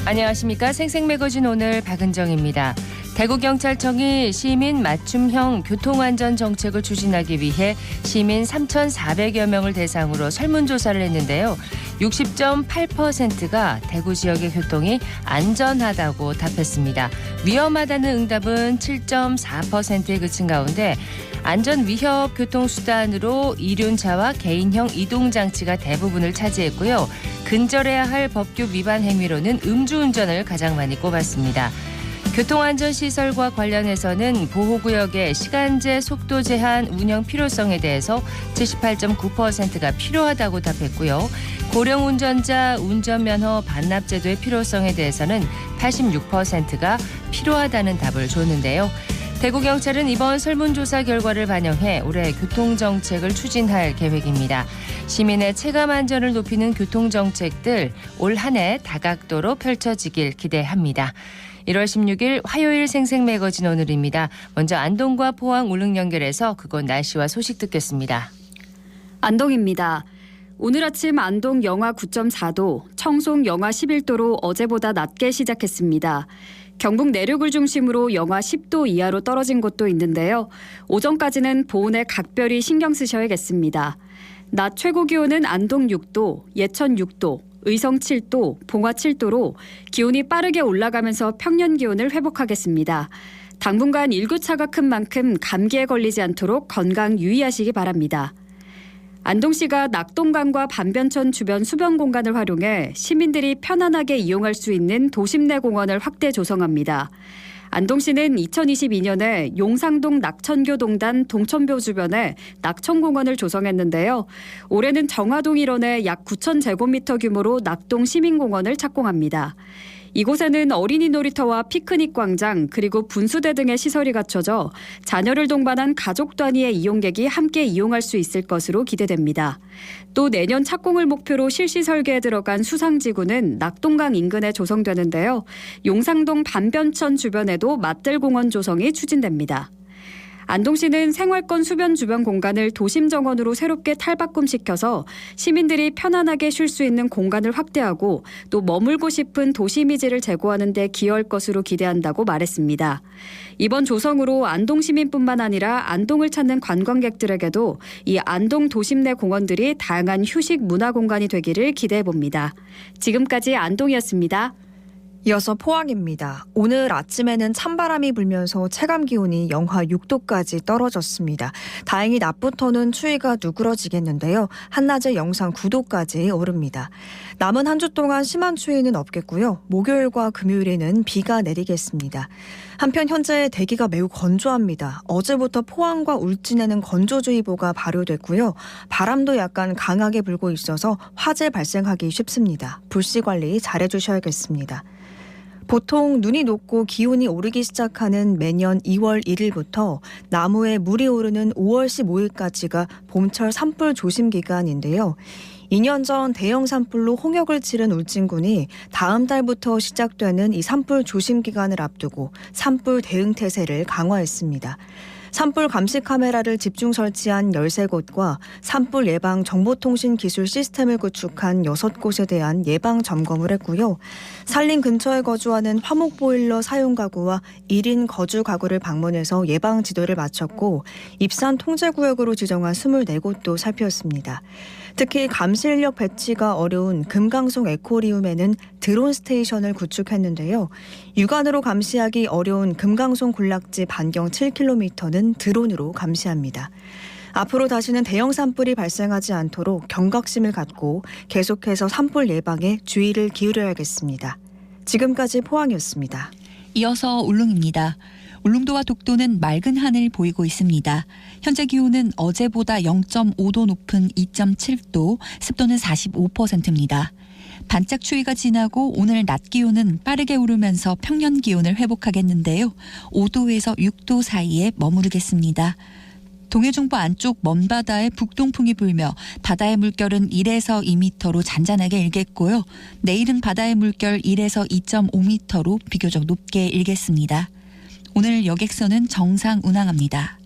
안녕하십니까. 생생매거진 오늘 박은정입니다. 대구경찰청이 시민 맞춤형 교통안전 정책을 추진하기 위해 시민 3,400여 명을 대상으로 설문조사를 했는데요. 60.8%가 대구 지역의 교통이 안전하다고 답했습니다. 위험하다는 응답은 7.4%에 그친 가운데 안전 위협 교통수단으로 이륜차와 개인형 이동장치가 대부분을 차지했고요. 근절해야 할 법규 위반 행위로는 음주운전을 가장 많이 꼽았습니다. 교통안전시설과 관련해서는 보호구역의 시간제 속도 제한 운영 필요성에 대해서 78.9%가 필요하다고 답했고요. 고령 운전자 운전면허 반납제도의 필요성에 대해서는 86%가 필요하다는 답을 줬는데요. 대구경찰은 이번 설문조사 결과를 반영해 올해 교통정책을 추진할 계획입니다. 시민의 체감 안전을 높이는 교통정책들 올 한 해 다각도로 펼쳐지길 기대합니다. 1월 16일 화요일 생생매거진 오늘입니다. 먼저 안동과 포항 울릉 연결해서 그곳 날씨와 소식 듣겠습니다. 안동입니다. 오늘 아침 안동 영하 9.4도, 청송 영하 11도로 어제보다 낮게 시작했습니다. 경북 내륙을 중심으로 영하 10도 이하로 떨어진 곳도 있는데요. 오전까지는 보온에 각별히 신경 쓰셔야겠습니다. 낮 최고 기온은 안동 6도, 예천 6도, 의성 7도, 봉화 7도로 기온이 빠르게 올라가면서 평년 기온을 회복하겠습니다. 당분간 일교차가 큰 만큼 감기에 걸리지 않도록 건강 유의하시기 바랍니다. 안동시가 낙동강과 반변천 주변 수변 공간을 활용해 시민들이 편안하게 이용할 수 있는 도심 내 공원을 확대 조성합니다. 안동시는 2022년에 용상동 낙천교동단 동천교 주변에 낙천공원을 조성했는데요. 올해는 정화동 일원에 약 9,000제곱미터 규모로 낙동 시민공원을 착공합니다. 이곳에는 어린이 놀이터와 피크닉 광장 그리고 분수대 등의 시설이 갖춰져 자녀를 동반한 가족 단위의 이용객이 함께 이용할 수 있을 것으로 기대됩니다. 또 내년 착공을 목표로 실시 설계에 들어간 수상지구는 낙동강 인근에 조성되는데요. 용상동 반변천 주변에도 맞들공원 조성이 추진됩니다. 안동시는 생활권 수변 주변 공간을 도심 정원으로 새롭게 탈바꿈시켜서 시민들이 편안하게 쉴 수 있는 공간을 확대하고 또 머물고 싶은 도시 이미지를 제고하는 데 기여할 것으로 기대한다고 말했습니다. 이번 조성으로 안동 시민뿐만 아니라 안동을 찾는 관광객들에게도 이 안동 도심 내 공원들이 다양한 휴식 문화 공간이 되기를 기대해 봅니다. 지금까지 안동이었습니다. 이어서 포항입니다. 오늘 아침에는 찬바람이 불면서 체감기온이 영하 6도까지 떨어졌습니다. 다행히 낮부터는 추위가 누그러지겠는데요. 한낮에 영상 9도까지 오릅니다. 남은 한 주 동안 심한 추위는 없겠고요. 목요일과 금요일에는 비가 내리겠습니다. 한편 현재 대기가 매우 건조합니다. 어제부터 포항과 울진에는 건조주의보가 발효됐고요. 바람도 약간 강하게 불고 있어서 화재 발생하기 쉽습니다. 불씨 관리 잘해주셔야겠습니다. 보통 눈이 녹고 기온이 오르기 시작하는 매년 2월 1일부터 나무에 물이 오르는 5월 15일까지가 봄철 산불 조심 기간인데요. 2년 전 대형 산불로 홍역을 치른 울진군이 다음 달부터 시작되는 이 산불 조심 기간을 앞두고 산불 대응 태세를 강화했습니다. 산불 감시 카메라를 집중 설치한 13곳과 산불 예방 정보통신 기술 시스템을 구축한 6곳에 대한 예방 점검을 했고요. 산림 근처에 거주하는 화목 보일러 사용 가구와 1인 거주 가구를 방문해서 예방 지도를 마쳤고 입산 통제구역으로 지정한 24곳도 살폈습니다. 특히 감시 인력 배치가 어려운 금강송 에코리움에는 드론 스테이션을 구축했는데요. 육안으로 감시하기 어려운 금강송 군락지 반경 7km는 드론으로 감시합니다. 앞으로 다시는 대형 산불이 발생하지 않도록 경각심을 갖고 계속해서 산불 예방에 주의를 기울여야겠습니다. 지금까지 포항이었습니다. 이어서 울릉입니다. 울릉도와 독도는 맑은 하늘 보이고 있습니다. 현재 기온은 어제보다 0.5도 높은 2.7도, 습도는 45%입니다. 반짝 추위가 지나고 오늘 낮 기온은 빠르게 오르면서 평년 기온을 회복하겠는데요. 5도에서 6도 사이에 머무르겠습니다. 동해중부 안쪽 먼바다에 북동풍이 불며 바다의 물결은 1에서 2m로 잔잔하게 일겠고요. 내일은 바다의 물결 1에서 2.5m로 비교적 높게 일겠습니다. 오늘 여객선은 정상 운항합니다.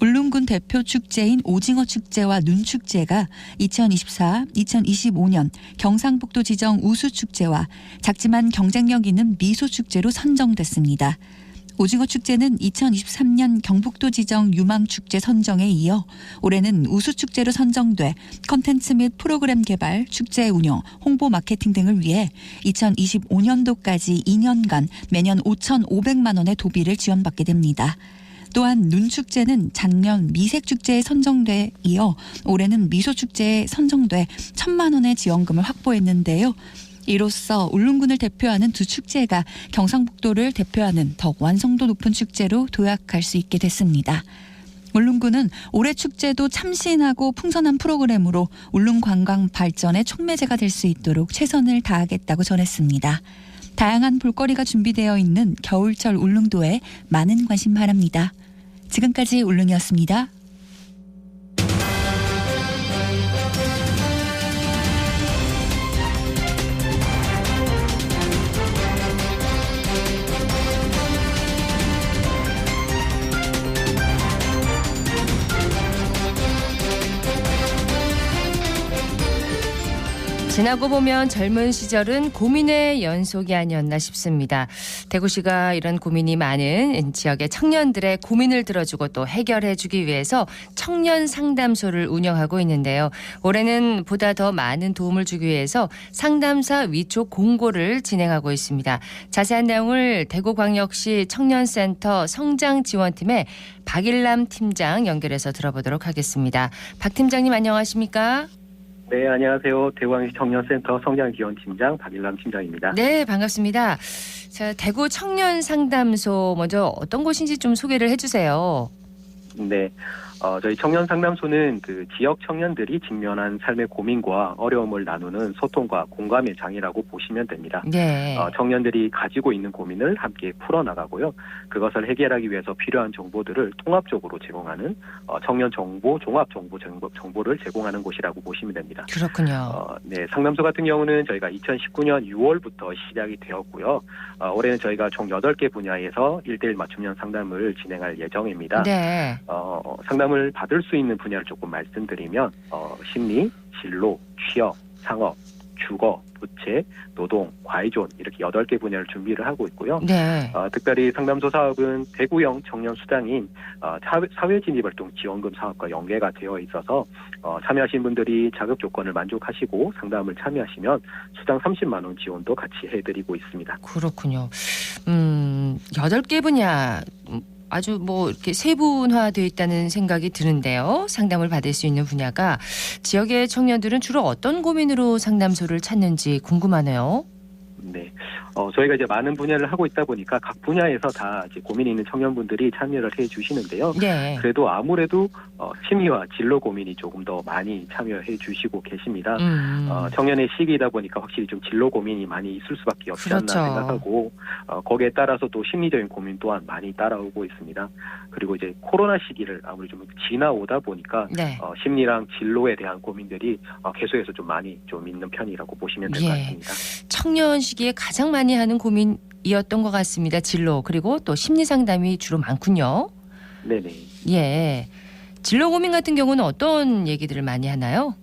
울릉군 대표 축제인 오징어 축제와 눈 축제가 2024, 2025년 경상북도 지정 우수 축제와 작지만 경쟁력 있는 미소 축제로 선정됐습니다. 오징어 축제는 2023년 경북도 지정 유망 축제 선정에 이어 올해는 우수 축제로 선정돼 컨텐츠 및 프로그램 개발, 축제 운영, 홍보 마케팅 등을 위해 2025년도까지 2년간 매년 5,500만 원의 도비를 지원받게 됩니다. 또한 눈축제는 작년 미색축제에 선정돼 이어 올해는 미소축제에 선정돼 1,000만 원의 지원금을 확보했는데요. 이로써 울릉군을 대표하는 두 축제가 경상북도를 대표하는 더욱 완성도 높은 축제로 도약할 수 있게 됐습니다. 울릉군은 올해 축제도 참신하고 풍성한 프로그램으로 울릉 관광 발전의 촉매제가 될 수 있도록 최선을 다하겠다고 전했습니다. 다양한 볼거리가 준비되어 있는 겨울철 울릉도에 많은 관심 바랍니다. 지금까지 울릉이었습니다. 지나고 보면 젊은 시절은 고민의 연속이 아니었나 싶습니다. 대구시가 이런 고민이 많은 지역의 청년들의 고민을 들어주고 또 해결해주기 위해서 청년 상담소를 운영하고 있는데요. 올해는 보다 더 많은 도움을 주기 위해서 상담사 위촉 공고를 진행하고 있습니다. 자세한 내용을 대구광역시 청년센터 성장지원팀의 박일남 팀장 연결해서 들어보도록 하겠습니다. 박 팀장님 안녕하십니까? 네, 안녕하세요. 대구광역시 청년센터 성장지원팀장 박일남 팀장입니다. 네, 반갑습니다. 자, 대구 청년상담소 먼저 어떤 곳인지 좀 소개를 해주세요. 네, 저희 청년상담소는 그 지역 청년들이 직면한 삶의 고민과 어려움을 나누는 소통과 공감의 장이라고 보시면 됩니다. 네. 청년들이 가지고 있는 고민을 함께 풀어나가고요. 그것을 해결하기 위해서 필요한 정보들을 통합적으로 제공하는 청년 정보, 종합 정보를 제공하는 곳이라고 보시면 됩니다. 그렇군요. 네, 상담소 같은 경우는 저희가 2019년 6월부터 시작이 되었고요. 올해는 저희가 총 8개 분야에서 1:1 맞춤형 상담을 진행할 예정입니다. 네. 상담을 받을 수 있는 분야를 조금 말씀드리면 심리, 진로, 취업, 상업, 주거, 부채, 노동, 과외존 이렇게 8개 분야를 준비를 하고 있고요. 네. 특별히 상담소 사업은 대구형 청년 수당인 사회진입활동 지원금 사업과 연계가 되어 있어서 참여하신 분들이 자격 조건을 만족하시고 상담을 참여하시면 수당 30만 원 지원도 같이 해드리고 있습니다. 그렇군요. 8개 분야 아주 뭐 이렇게 세분화되어 있다는 생각이 드는데요. 상담을 받을 수 있는 분야가 지역의 청년들은 주로 어떤 고민으로 상담소를 찾는지 궁금하네요. 네. 저희가 이제 많은 분야를 하고 있다 보니까 각 분야에서 다 이제 고민이 있는 청년분들이 참여를 해 주시는데요. 네. 그래도 아무래도 심리와 진로 고민이 조금 더 많이 참여해 주시고 계십니다. 청년의 시기이다 보니까 확실히 좀 진로 고민이 많이 있을 수밖에 없지 그렇죠. 않나 생각하고 거기에 따라서 또 심리적인 고민 또한 많이 따라오고 있습니다. 그리고 이제 코로나 시기를 아무리 좀 지나오다 보니까 네. 심리랑 진로에 대한 고민들이 계속해서 좀 많이 좀 있는 편이라고 보시면 될 것 같습니다. 청년 시기에 가장 많이 하는 고민이었던 것 같습니다. 진로 그리고 또 심리 상담이 주로 많군요. 네네. 예. 진로 고민 같은 경우는 어떤 얘기들을 많이 하나요?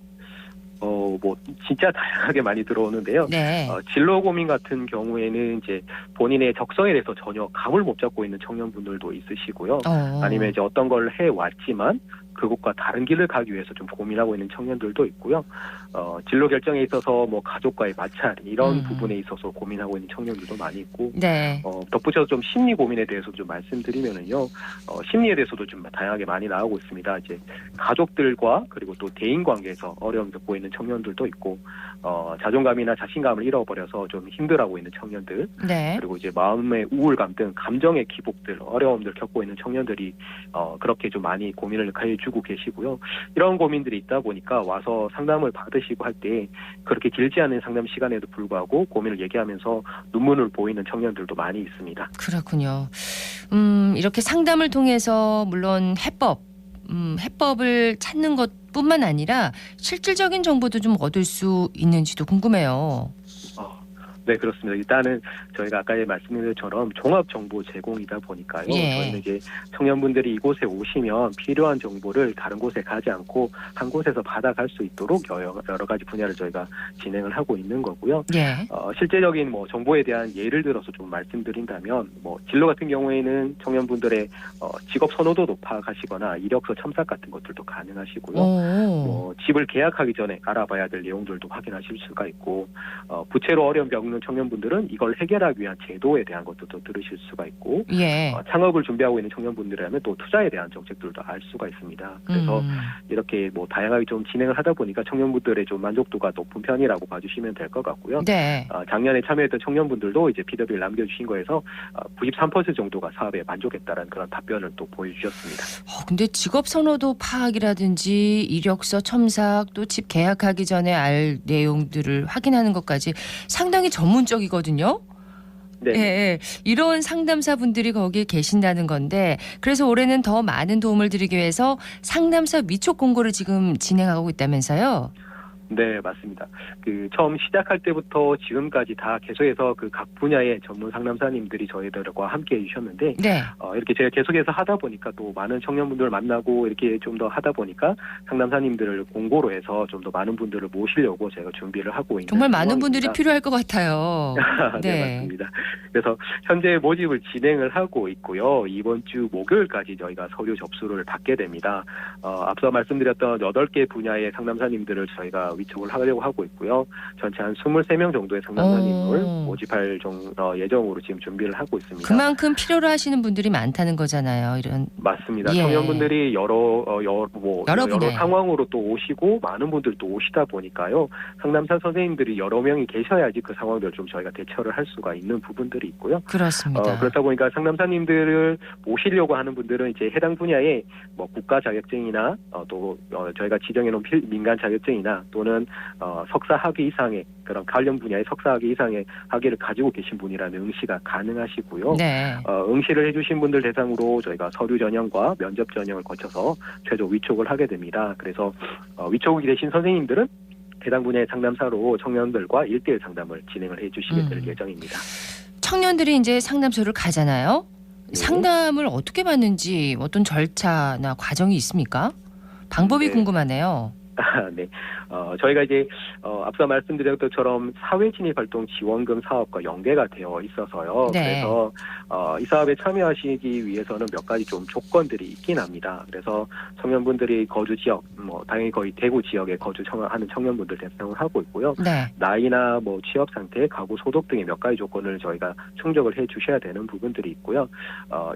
뭐 진짜 다양하게 많이 들어오는데요. 네. 진로 고민 같은 경우에는 이제 본인의 적성에 대해서 전혀 감을 못 잡고 있는 청년분들도 있으시고요. 아니면 이제 어떤 걸 해왔지만 그곳과 다른 길을 가기 위해서 좀 고민하고 있는 청년들도 있고요. 진로 결정에 있어서 뭐 가족과의 마찰 이런 부분에 있어서 고민하고 있는 청년들도 많이 있고, 네. 덧붙여서 좀 심리 고민에 대해서 좀 말씀드리면은요, 심리에 대해서도 좀 다양하게 많이 나오고 있습니다. 이제 가족들과 그리고 또 대인 관계에서 어려움을 겪고 있는 청년들도 있고, 자존감이나 자신감을 잃어버려서 좀 힘들어하고 있는 청년들, 네. 그리고 이제 마음의 우울감 등 감정의 기복들, 어려움들 겪고 있는 청년들이 그렇게 좀 많이 고민을 해주고 계시고요. 이런 고민들이 있다 보니까 와서 상담을 받으시고 할 때 그렇게 길지 않은 상담 시간에도 불구하고 고민을 얘기하면서 눈물을 보이는 청년들도 많이 있습니다. 그렇군요. 이렇게 상담을 통해서 물론 해법을 찾는 것뿐만 아니라 실질적인 정보도 좀 얻을 수 있는지도 궁금해요. 네, 그렇습니다. 일단은 저희가 아까 말씀드린 것처럼 종합 정보 제공이다 보니까요. 예. 저희는 이제 청년분들이 이곳에 오시면 필요한 정보를 다른 곳에 가지 않고 한 곳에서 받아갈 수 있도록 여러 가지 분야를 저희가 진행을 하고 있는 거고요. 예. 실제적인 뭐 정보에 대한 예를 들어서 좀 말씀드린다면 뭐 진로 같은 경우에는 청년분들의 직업 선호도도 파악하시거나 이력서 첨삭 같은 것들도 가능하시고요. 뭐 집을 계약하기 전에 알아봐야 될 내용들도 확인하실 수가 있고 부채로 어려움 겪는 청년분들은 이걸 해결하기 위한 제도에 대한 것도 들으실 수가 있고 예. 창업을 준비하고 있는 청년분들이라면 또 투자에 대한 정책들도 알 수가 있습니다. 그래서 이렇게 뭐 다양하게 좀 진행을 하다 보니까 청년분들의 좀 만족도가 높은 편이라고 봐주시면 될 것 같고요. 네. 작년에 참여했던 청년분들도 이제 PW를 남겨주신 거에서 93% 정도가 사업에 만족했다는 그런 답변을 또 보여주셨습니다. 근데 직업 선호도 파악이라든지 이력서 첨삭 또 집 계약하기 전에 알 내용들을 확인하는 것까지 상당히 전문적이거든요. 네. 예, 이런 상담사분들이 거기에 계신다는 건데 그래서 올해는 더 많은 도움을 드리기 위해서 상담사 위촉 공고를 지금 진행하고 있다면서요? 네, 맞습니다. 처음 시작할 때부터 지금까지 다 계속해서 각 분야의 전문 상담사님들이 저희들과 함께 해주셨는데, 네. 이렇게 제가 계속해서 하다 보니까 또 많은 청년분들을 만나고 이렇게 좀 더 하다 보니까 상담사님들을 공고로 해서 좀 더 많은 분들을 모시려고 제가 준비를 하고 있는 정말 많은 상황입니다. 분들이 필요할 것 같아요. 네, 맞습니다. 그래서 현재 모집을 진행을 하고 있고요. 이번 주 목요일까지 저희가 서류 접수를 받게 됩니다. 앞서 말씀드렸던 8개 분야의 상담사님들을 저희가 위촉을 하려고 하고 있고요. 전체 한 23명 정도의 상담사님을 모집할 예정으로 지금 준비를 하고 있습니다. 그만큼 필요로 하시는 분들이 많다는 거잖아요. 이런. 맞습니다. 예. 청년분들이 여러 분야에. 상황으로 또 오시고 많은 분들 또 오시다 보니까요. 상담사 선생님들이 여러 명이 계셔야지 그 상황들을 좀 저희가 대처를 할 수가 있는 부분들이 있고요. 그렇습니다. 그렇다 보니까 상담사님들을 모시려고 하는 분들은 이제 해당 분야에 뭐 국가 자격증이나 또 저희가 지정해놓은 민간 자격증이나 또는 석사 학위 이상의 그런 관련 분야의 석사 학위 이상의 학위를 가지고 계신 분이라면 응시가 가능하시고요. 네. 응시를 해주신 분들 대상으로 저희가 서류 전형과 면접 전형을 거쳐서 최종 위촉을 하게 됩니다. 그래서 위촉이 되신 선생님들은 해당 분야의 상담사로 청년들과 1:1 상담을 진행을 해주시게 될 예정입니다. 청년들이 이제 상담소를 가잖아요. 네. 상담을 어떻게 받는지 어떤 절차나 과정이 있습니까? 방법이 네. 궁금하네요. 네. 저희가 이제 앞서 말씀드린 것처럼 사회진입활동 지원금 사업과 연계가 되어 있어서요. 네. 그래서 이 사업에 참여하시기 위해서는 몇 가지 좀 조건들이 있긴 합니다. 그래서 청년분들이 거주 지역, 당연히 거의 대구 지역에 거주하는 청년분들 대상으로 하고 있고요. 네. 나이나 취업 상태, 가구 소득 등의 몇 가지 조건을 저희가 충족을 해주셔야 되는 부분들이 있고요.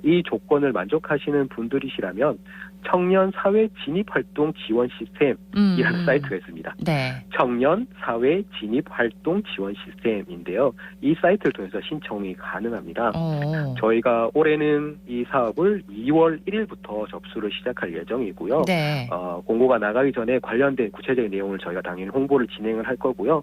이 조건을 만족하시는 분들이시라면 청년 사회 진입 활동 지원 시스템이라는 사이트가 있습니다. 네. 청년 사회 진입 활동 지원 시스템인데요. 이 사이트를 통해서 신청이 가능합니다. 저희가 올해는 이 사업을 2월 1일부터 접수를 시작할 예정이고요. 네. 공고가 나가기 전에 관련된 구체적인 내용을 저희가 당연히 홍보를 진행을 할 거고요.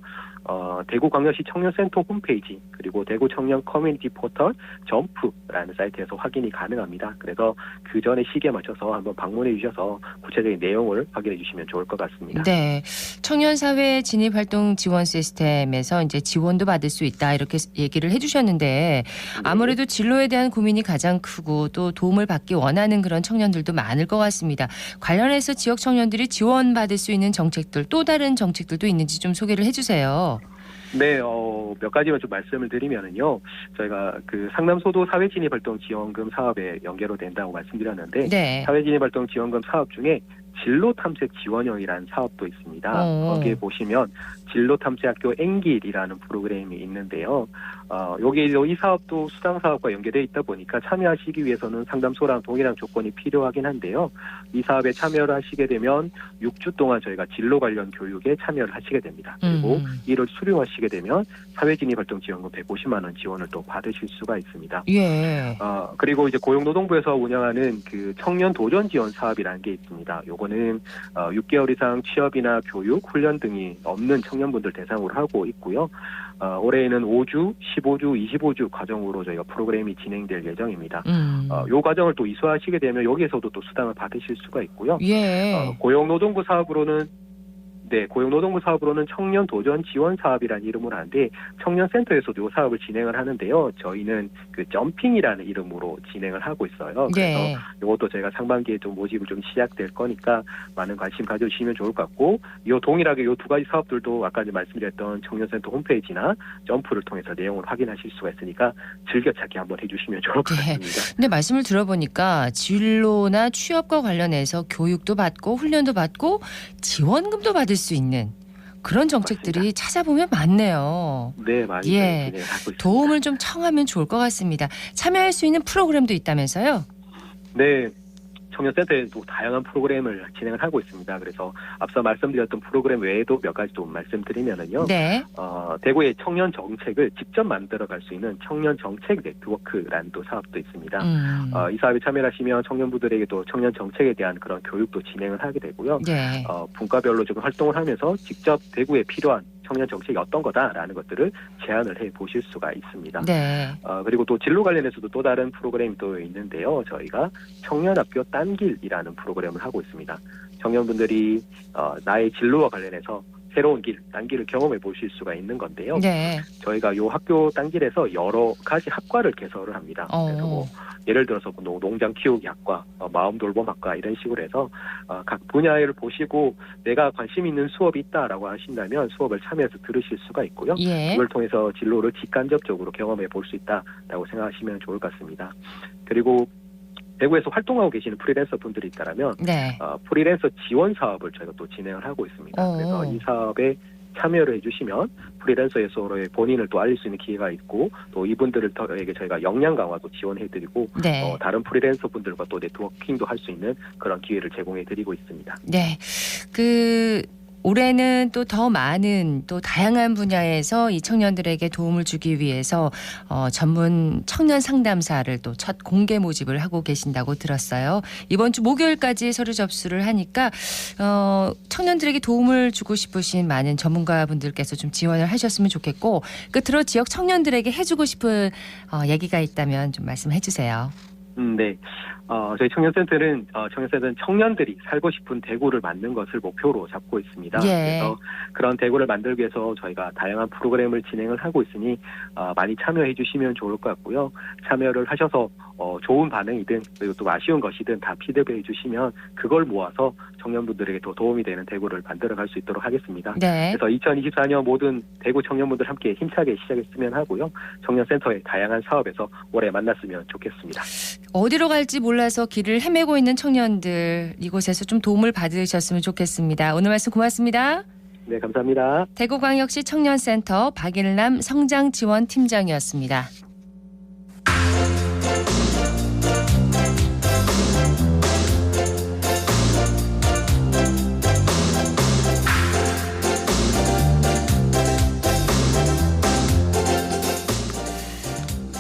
대구광역시 청년센터 홈페이지 그리고 대구 청년 커뮤니티 포털 점프라는 사이트에서 확인이 가능합니다. 그래서 그 전에 시기에 맞춰서 한번 방문해 주셔서 구체적인 내용을 확인해 주시면 좋을 것 같습니다. 네. 청년사회 진입활동 지원 시스템에서 이제 지원도 받을 수 있다 이렇게 얘기를 해주셨는데 아무래도 진로에 대한 고민이 가장 크고 또 도움을 받기 원하는 그런 청년들도 많을 것 같습니다. 관련해서 지역 청년들이 지원받을 수 있는 정책들 또 다른 정책들도 있는지 좀 소개를 해주세요. 네, 몇 가지만 좀 말씀을 드리면은요, 저희가 상남소도 사회진입활동 지원금 사업에 연계로 된다고 말씀드렸는데, 네. 사회진입활동 지원금 사업 중에 진로탐색 지원형이라는 사업도 있습니다. 거기에 보시면 진로탐색학교 앵길이라는 프로그램이 있는데요. 이 사업도 수당사업과 연계되어 있다 보니까 참여하시기 위해서는 상담소랑 동일한 조건이 필요하긴 한데요. 이 사업에 참여를 하시게 되면 6주 동안 저희가 진로 관련 교육에 참여를 하시게 됩니다. 그리고 이를 수료하시게 되면 사회진입활동 지원금 150만 원 지원을 또 받으실 수가 있습니다. 예. 그리고 이제 고용노동부에서 운영하는 청년 도전 지원 사업이라는 게 있습니다. 요거는 6개월 이상 취업이나 교육, 훈련 등이 없는 청년분들 대상으로 하고 있고요. 올해에는 5주, 15주, 25주 과정으로 저희가 프로그램이 진행될 예정입니다. 요 과정을 또 이수하시게 되면 여기에서도 또 수당을 받으실 수가 있고요. 예. 고용노동부 사업으로는 네, 고용노동부 사업으로는 청년 도전 지원 사업이라는 이름으로 하는데 청년센터에서도 이 사업을 진행을 하는데요. 저희는 그 점핑이라는 이름으로 진행을 하고 있어요. 그래서 네. 이것도 저희가 상반기에 좀 모집을 좀 시작될 거니까 많은 관심 가져주시면 좋을 것 같고, 이 동일하게 이 두 가지 사업들도 아까 이제 말씀드렸던 청년센터 홈페이지나 점프를 통해서 내용을 확인하실 수가 있으니까 즐겨찾기 한번 해주시면 좋을 것 같습니다. 근데 말씀을 들어보니까 진로나 취업과 관련해서 교육도 받고 훈련도 받고 지원금도 받을 수 있는 그런 정책들이 맞습니다. 찾아보면 많네요. 네, 많이 예. 진행하고 있습니다. 도움을 좀 청하면 좋을 것 같습니다. 참여할 수 있는 프로그램도 있다면서요? 네. 청년센터에도 다양한 프로그램을 진행을 하고 있습니다. 그래서 앞서 말씀드렸던 프로그램 외에도 몇 가지 좀 말씀드리면은요. 네. 대구의 청년 정책을 직접 만들어갈 수 있는 청년 정책 네트워크라는 또 사업도 있습니다. 이 사업에 참여하시면 청년부들에게도 청년 정책에 대한 그런 교육도 진행을 하게 되고요. 네. 분과별로 좀 활동을 하면서 직접 대구에 필요한 청년 정책이 어떤 거다라는 것들을 제안을 해 보실 수가 있습니다. 네. 그리고 또 진로 관련해서도 또 다른 프로그램이 또 있는데요. 저희가 청년학교 딴길이라는 프로그램을 하고 있습니다. 청년분들이 나의 진로와 관련해서 새로운 길, 딴길을 경험해 보실 수가 있는 건데요. 네. 저희가 이 학교 딴길에서 여러 가지 학과를 개설을 합니다. 그래서 뭐 예를 들어서 농장 키우기 학과, 마음 돌봄학과 이런 식으로 해서 각 분야를 보시고 내가 관심 있는 수업이 있다라고 하신다면 수업을 참여해서 들으실 수가 있고요. 예. 그걸 통해서 진로를 직간접적으로 경험해 볼 수 있다라고 생각하시면 좋을 것 같습니다. 그리고 대구에서 활동하고 계시는 프리랜서 분들이 있다면 네. 프리랜서 지원 사업을 저희가 또 진행을 하고 있습니다. 그래서 이 사업에 참여를 해주시면 프리랜서에서의 본인을 또 알릴 수 있는 기회가 있고 또 이분들에게 저희가 역량 강화도 지원해드리고 네. 다른 프리랜서 분들과 또 네트워킹도 할 수 있는 그런 기회를 제공해드리고 있습니다. 네. 올해는 또 더 많은 또 다양한 분야에서 이 청년들에게 도움을 주기 위해서 전문 청년 상담사를 또 첫 공개 모집을 하고 계신다고 들었어요. 이번 주 목요일까지 서류 접수를 하니까 청년들에게 도움을 주고 싶으신 많은 전문가분들께서 좀 지원을 하셨으면 좋겠고 끝으로 지역 청년들에게 해주고 싶은 얘기가 있다면 좀 말씀해 주세요. 네. 저희 청년센터는 청년들이 살고 싶은 대구를 만드는 것을 목표로 잡고 있습니다. 예. 그래서 그런 대구를 만들기 위해서 저희가 다양한 프로그램을 진행을 하고 있으니 많이 참여해 주시면 좋을 것 같고요. 참여를 하셔서 좋은 반응이든 그리고 또 아쉬운 것이든 다 피드백해 주시면 그걸 모아서 청년분들에게 더 도움이 되는 대구를 만들어갈 수 있도록 하겠습니다. 네. 그래서 2024년 모든 대구 청년분들 함께 힘차게 시작했으면 하고요. 청년센터의 다양한 사업에서 올해 만났으면 좋겠습니다. 어디로 갈지 몰라서 길을 헤매고 있는 청년들 이곳에서 좀 도움을 받으셨으면 좋겠습니다. 오늘 말씀 고맙습니다. 네, 감사합니다. 대구광역시 청년센터 박일남 성장지원팀장이었습니다.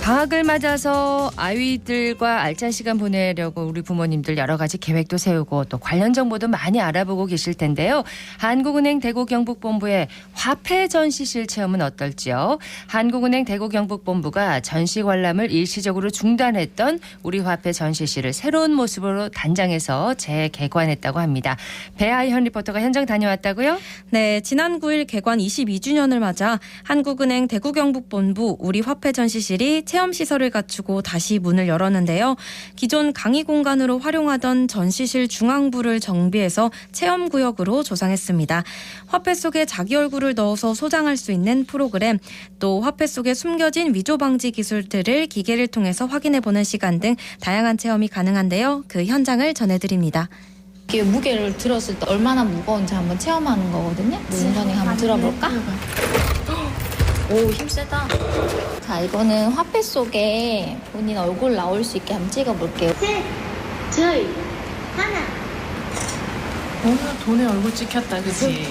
방학을 맞아서 아이들과 알찬 시간 보내려고 우리 부모님들 여러 가지 계획도 세우고 또 관련 정보도 많이 알아보고 계실 텐데요. 한국은행 대구경북본부의 화폐 전시실 체험은 어떨지요? 한국은행 대구경북본부가 전시 관람을 일시적으로 중단했던 우리 화폐 전시실을 새로운 모습으로 단장해서 재개관했다고 합니다. 배아현 리포터가 현장 다녀왔다고요? 네, 지난 9일 개관 22주년을 맞아 한국은행 대구경북본부 우리 화폐 전시실이 체험시설을 갖추고 다시 문을 열었는데요. 기존 강의 공간으로 활용하던 전시실 중앙부를 정비해서 체험구역으로 조성했습니다. 화폐 속에 자기 얼굴을 넣어서 소장할 수 있는 프로그램, 또 화폐 속에 숨겨진 위조 방지 기술들을 기계를 통해서 확인해보는 시간 등 다양한 체험이 가능한데요. 그 현장을 전해드립니다. 이게 무게를 들었을 때 얼마나 무거운지 한번 체험하는 거거든요. 문선이 한번 들어볼까? 오, 힘세다. 자, 이거는 화폐 속에 본인 얼굴 나올 수 있게 한번 찍어볼게요. 셋, 둘, 하나. 오늘 돈에 얼굴 찍혔다, 그치?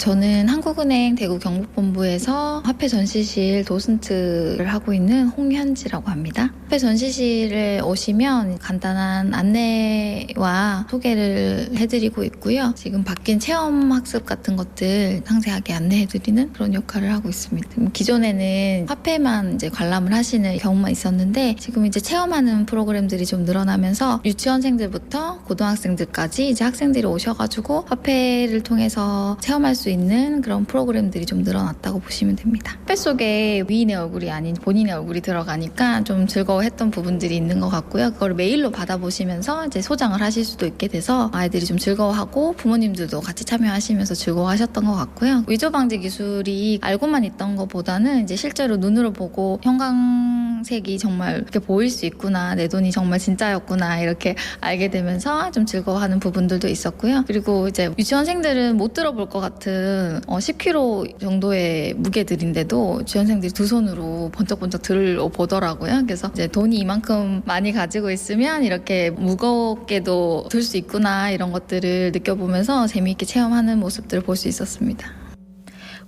저는 한국은행 대구 경북본부에서 화폐 전시실 도슨트를 하고 있는 홍현지라고 합니다. 화폐 전시실에 오시면 간단한 안내와 소개를 해드리고 있고요. 지금 바뀐 체험 학습 같은 것들 상세하게 안내해드리는 그런 역할을 하고 있습니다. 기존에는 화폐만 이제 관람을 하시는 경우만 있었는데 지금 이제 체험하는 프로그램들이 좀 늘어나면서 유치원생들부터 고등학생들까지 이제 학생들이 오셔가지고 화폐를 통해서 체험할 수 있는 그런 프로그램들이 좀 늘어났다고 보시면 됩니다. 화폐 속에 위인의 얼굴이 아닌 본인의 얼굴이 들어가니까 좀 즐거워했던 부분들이 있는 것 같고요. 그걸 메일로 받아보시면서 이제 소장을 하실 수도 있게 돼서 아이들이 좀 즐거워하고 부모님들도 같이 참여하시면서 즐거워하셨던 것 같고요. 위조 방지 기술이 알고만 있던 것보다는 이제 실제로 눈으로 보고 형광색이 정말 이렇게 보일 수 있구나, 내 돈이 정말 진짜였구나 이렇게 알게 되면서 좀 즐거워하는 부분들도 있었고요. 그리고 이제 유치원생들은 못 들어볼 것 같은 10kg 정도의 무게들인데도 유치원생들이 두 손으로 번쩍번쩍 들어보더라고요. 그래서 이제 돈이 이만큼 많이 가지고 있으면 이렇게 무겁게도 들 수 있구나 이런 것들을 느껴보면서 재미있게 체험하는 모습들을 볼 수 있었습니다.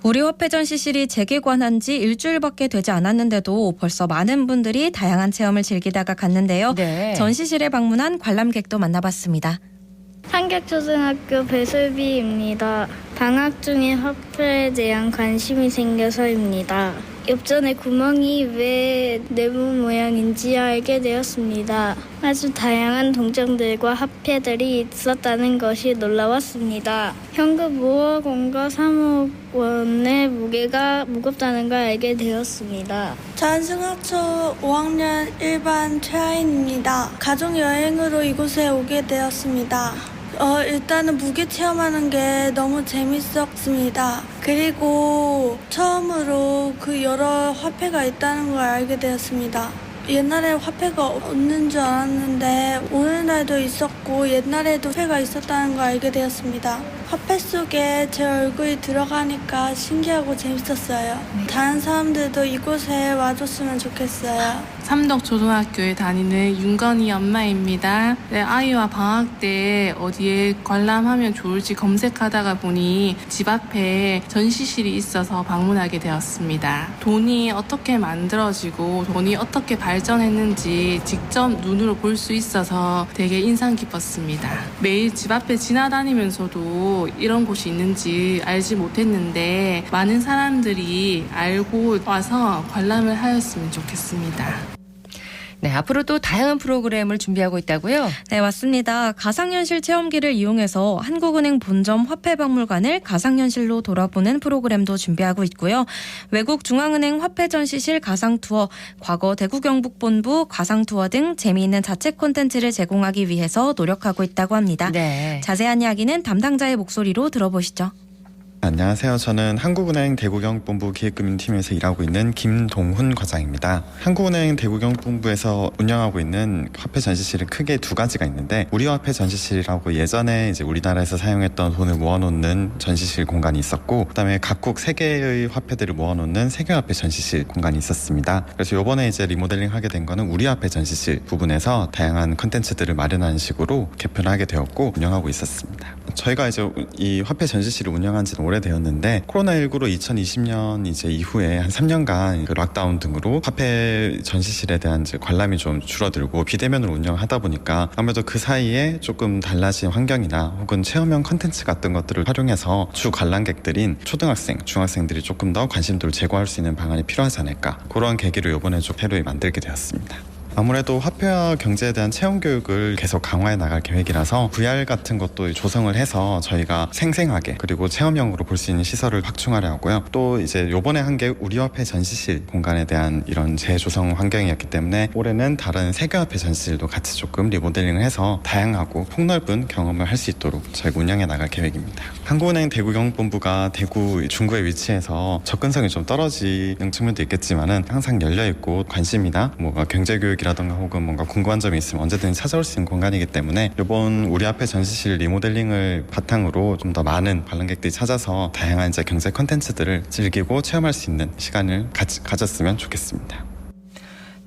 우리 화폐 전시실이 재개관한 지 일주일밖에 되지 않았는데도 벌써 많은 분들이 다양한 체험을 즐기다가 갔는데요. 네. 전시실에 방문한 관람객도 만나봤습니다. 한객초등학교 배슬비입니다. 방학 중에 화폐에 대한 관심이 생겨서입니다. 엽전의 구멍이 왜 네모 모양인지 알게 되었습니다. 아주 다양한 동전들과 화폐들이 있었다는 것이 놀라웠습니다. 현금 5억 원과 3억 원의 무게가 무겁다는 걸 알게 되었습니다. 전 승하초 5학년 1반 최하인입니다. 가족여행으로 이곳에 오게 되었습니다. 일단은 무게 체험하는 게 너무 재밌었습니다. 그리고 처음으로 그 여러 화폐가 있다는 걸 알게 되었습니다. 옛날에 화폐가 없는 줄 알았는데 오늘날도 있었고 옛날에도 화폐가 있었다는 걸 알게 되었습니다. 화폐 속에 제 얼굴이 들어가니까 신기하고 재밌었어요. 다른 사람들도 이곳에 와줬으면 좋겠어요. 삼덕초등학교에 다니는 윤건희 엄마입니다. 네, 아이와 방학 때 어디에 관람하면 좋을지 검색하다가 보니 집 앞에 전시실이 있어서 방문하게 되었습니다. 돈이 어떻게 만들어지고 돈이 어떻게 발전했는지 직접 눈으로 볼 수 있어서 되게 인상 깊었습니다. 매일 집 앞에 지나다니면서도 이런 곳이 있는지 알지 못했는데 많은 사람들이 알고 와서 관람을 하였으면 좋겠습니다. 네, 앞으로 또 다양한 프로그램을 준비하고 있다고요? 네, 맞습니다. 가상현실 체험기를 이용해서 한국은행 본점 화폐박물관을 가상현실로 돌아보는 프로그램도 준비하고 있고요. 외국 중앙은행 화폐 전시실 가상투어, 과거 대구 경북본부 가상투어 등 재미있는 자체 콘텐츠를 제공하기 위해서 노력하고 있다고 합니다. 네. 자세한 이야기는 담당자의 목소리로 들어보시죠. 안녕하세요. 저는 한국은행 대구경북본부 기획금융팀에서 일하고 있는 김동훈 과장입니다. 한국은행 대구경북본부에서 운영하고 있는 화폐 전시실은 크게 두 가지가 있는데 우리화폐 전시실이라고 예전에 이제 우리나라에서 사용했던 돈을 모아놓는 전시실 공간이 있었고 그다음에 각국 세계의 화폐들을 모아놓는 세계화폐 전시실 공간이 있었습니다. 그래서 이번에 이제 리모델링 하게 된 거는 우리화폐 전시실 부분에서 다양한 컨텐츠들을 마련하는 식으로 개편을 하게 되었고 운영하고 있었습니다. 저희가 이제 이 화폐 전시실을 운영한 지는 오래되었는데 코로나19로 2020년 이제 이후에 한 3년간 그 락다운 등으로 화폐 전시실에 대한 이제 관람이 좀 줄어들고 비대면으로 운영하다 보니까 아무래도 그 사이에 조금 달라진 환경이나 혹은 체험형 컨텐츠 같은 것들을 활용해서 주 관람객들인 초등학생, 중학생들이 조금 더 관심도를 제고할 수 있는 방안이 필요하지 않을까 그런 계기로 이번에 좀 새로 만들게 되었습니다. 아무래도 화폐와 경제에 대한 체험 교육을 계속 강화해 나갈 계획이라서 VR 같은 것도 조성을 해서 저희가 생생하게 그리고 체험형으로 볼 수 있는 시설을 확충하려 하고요. 또 이제 요번에 한 게 우리화폐 전시실 공간에 대한 이런 재조성 환경이었기 때문에 올해는 다른 세계화폐 전시실도 같이 조금 리모델링을 해서 다양하고 폭넓은 경험을 할 수 있도록 저희가 운영해 나갈 계획입니다. 한국은행 대구경북본부가 대구 중구에 위치해서 접근성이 좀 떨어지는 측면도 있겠지만은 항상 열려있고 관심이나 뭐가 경제교육이 라던가 혹은 뭔가 궁금한 점이 있으면 언제든 찾아올 수 있는 공간이기 때문에 이번 우리화폐 전시실 리모델링을 바탕으로 좀 더 많은 관람객들이 찾아서 다양한 이제 경제 콘텐츠들을 즐기고 체험할 수 있는 시간을 가졌으면 좋겠습니다.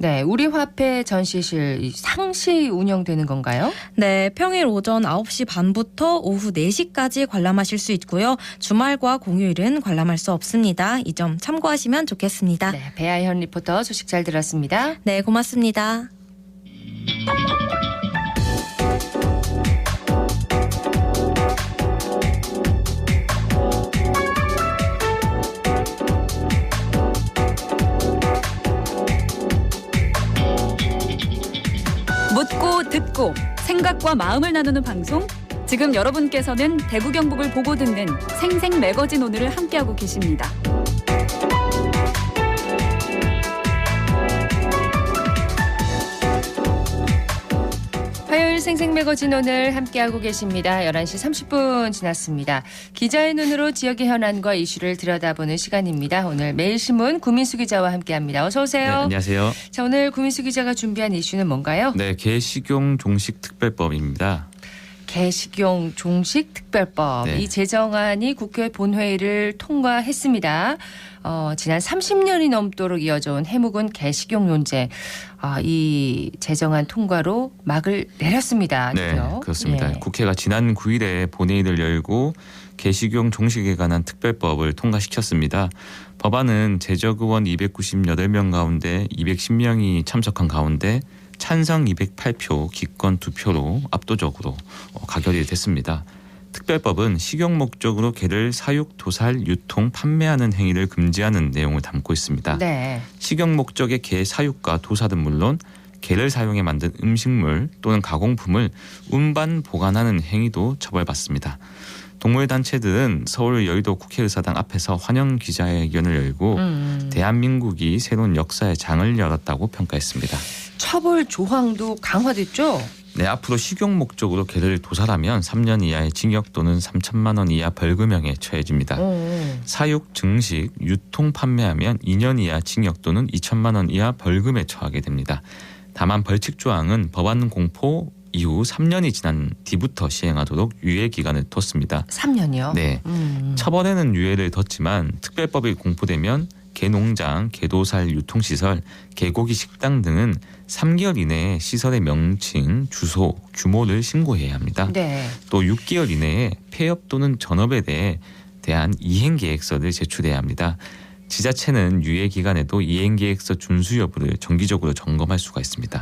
네, 우리 화폐 전시실 상시 운영되는 건가요? 네, 평일 오전 9시 반부터 오후 4시까지 관람하실 수 있고요. 주말과 공휴일은 관람할 수 없습니다. 이 점 참고하시면 좋겠습니다. 네, 배아현 리포터 소식 잘 들었습니다. 네, 고맙습니다. 묻고 듣고 생각과 마음을 나누는 방송. 지금 여러분께서는 대구 경북을 보고 듣는 생생 매거진 오늘을 함께하고 계십니다. 화요일 생생매거진 오늘 함께하고 계십니다. 11시 30분 지났습니다. 기자의 눈으로 지역의 현안과 이슈를 들여다보는 시간입니다. 오늘 매일신문 구민수 기자와 함께합니다. 어서 오세요. 네, 안녕하세요. 자, 오늘 구민수 기자가 준비한 이슈는 뭔가요? 네, 개식용 종식 특별법입니다. 개식용 종식 특별법. 네. 이 제정안이 국회 본회의를 통과했습니다. 지난 30년이 넘도록 이어져온 해묵은 개식용 논쟁. 이 제정안 통과로 막을 내렸습니다. 네, 그렇죠? 그렇습니다. 예. 국회가 지난 9일에 본회의를 열고 개식용 종식에 관한 특별법을 통과시켰습니다. 법안은 제적 의원 298명 가운데 210명이 참석한 가운데 찬성 208표, 기권 2표로 압도적으로 가결이 됐습니다. 특별법은 식용 목적으로 개를 사육, 도살, 유통, 판매하는 행위를 금지하는 내용을 담고 있습니다. 네. 식용 목적의 개 사육과 도살은 물론 개를 사용해 만든 음식물 또는 가공품을 운반, 보관하는 행위도 처벌받습니다. 동물단체들은 서울 여의도 국회의사당 앞에서 환영 기자회견을 열고 대한민국이 새로운 역사의 장을 열었다고 평가했습니다. 처벌 조항도 강화됐죠? 네, 앞으로 식용 목적으로 개를 도살하면 3년 이하의 징역 또는 3천만 원 이하 벌금형에 처해집니다. 사육, 증식, 유통, 판매하면 2년 이하 징역 또는 2천만 원 이하 벌금에 처하게 됩니다. 다만 벌칙 조항은 법안 공포 이후 3년이 지난 뒤부터 시행하도록 유예 기간을 뒀습니다. 3년이요? 네. 처벌에는 유예를 뒀지만 특별법이 공포되면 개농장, 개도살 유통시설, 개고기 식당 등은 3개월 이내에 시설의 명칭, 주소, 규모를 신고해야 합니다. 네. 또 6개월 이내에 폐업 또는 전업에 대한 이행계획서를 제출해야 합니다. 지자체는 유예 기간에도 이행계획서 준수 여부를 정기적으로 점검할 수가 있습니다.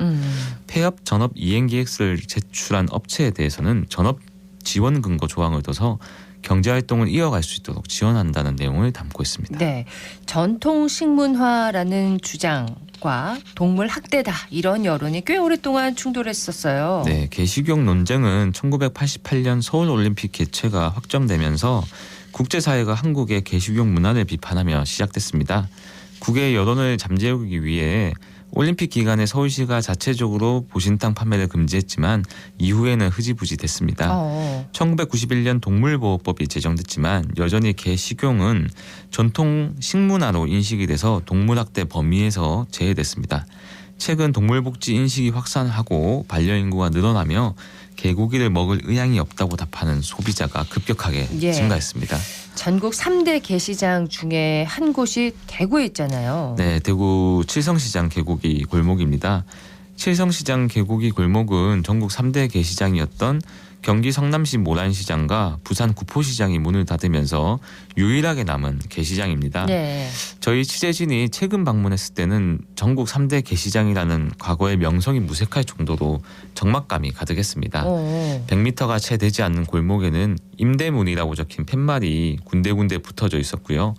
폐업, 전업 이행계획서를 제출한 업체에 대해서는 전업 지원 근거 조항을 둬서 경제활동을 이어갈 수 있도록 지원한다는 내용을 담고 있습니다. 네, 전통 식문화라는 주장과 동물 학대다 이런 여론이 꽤 오랫동안 충돌했었어요. 네, 개식용 논쟁은 1988년 서울올림픽 개최가 확정되면서 국제사회가 한국의 개식용 문화를 비판하며 시작됐습니다. 국외 여론을 잠재우기 위해 올림픽 기간에 서울시가 자체적으로 보신탕 판매를 금지했지만 이후에는 흐지부지 됐습니다. 1991년 동물보호법이 제정됐지만 여전히 개 식용은 전통 식문화로 인식이 돼서 동물학대 범위에서 제외됐습니다. 최근 동물복지 인식이 확산하고 반려인구가 늘어나며 개고기를 먹을 의향이 없다고 답하는 소비자가 급격하게 증가했습니다. 전국 3대 게시장 중에 한 곳이 대구에 있잖아요. 네, 대구 칠성시장 개고기 골목입니다. 칠성시장 개고기 골목은 전국 3대 게시장이었던 경기 성남시 모란시장과 부산 구포시장이 문을 닫으면서 유일하게 남은 게시장입니다. 네. 저희 취재진이 최근 방문했을 때는 전국 3대 게시장이라는 과거의 명성이 무색할 정도로 적막감이 가득했습니다. 100m가 채 되지 않는 골목에는 임대문이라고 적힌 팻말이 군데군데 붙어져 있었고요.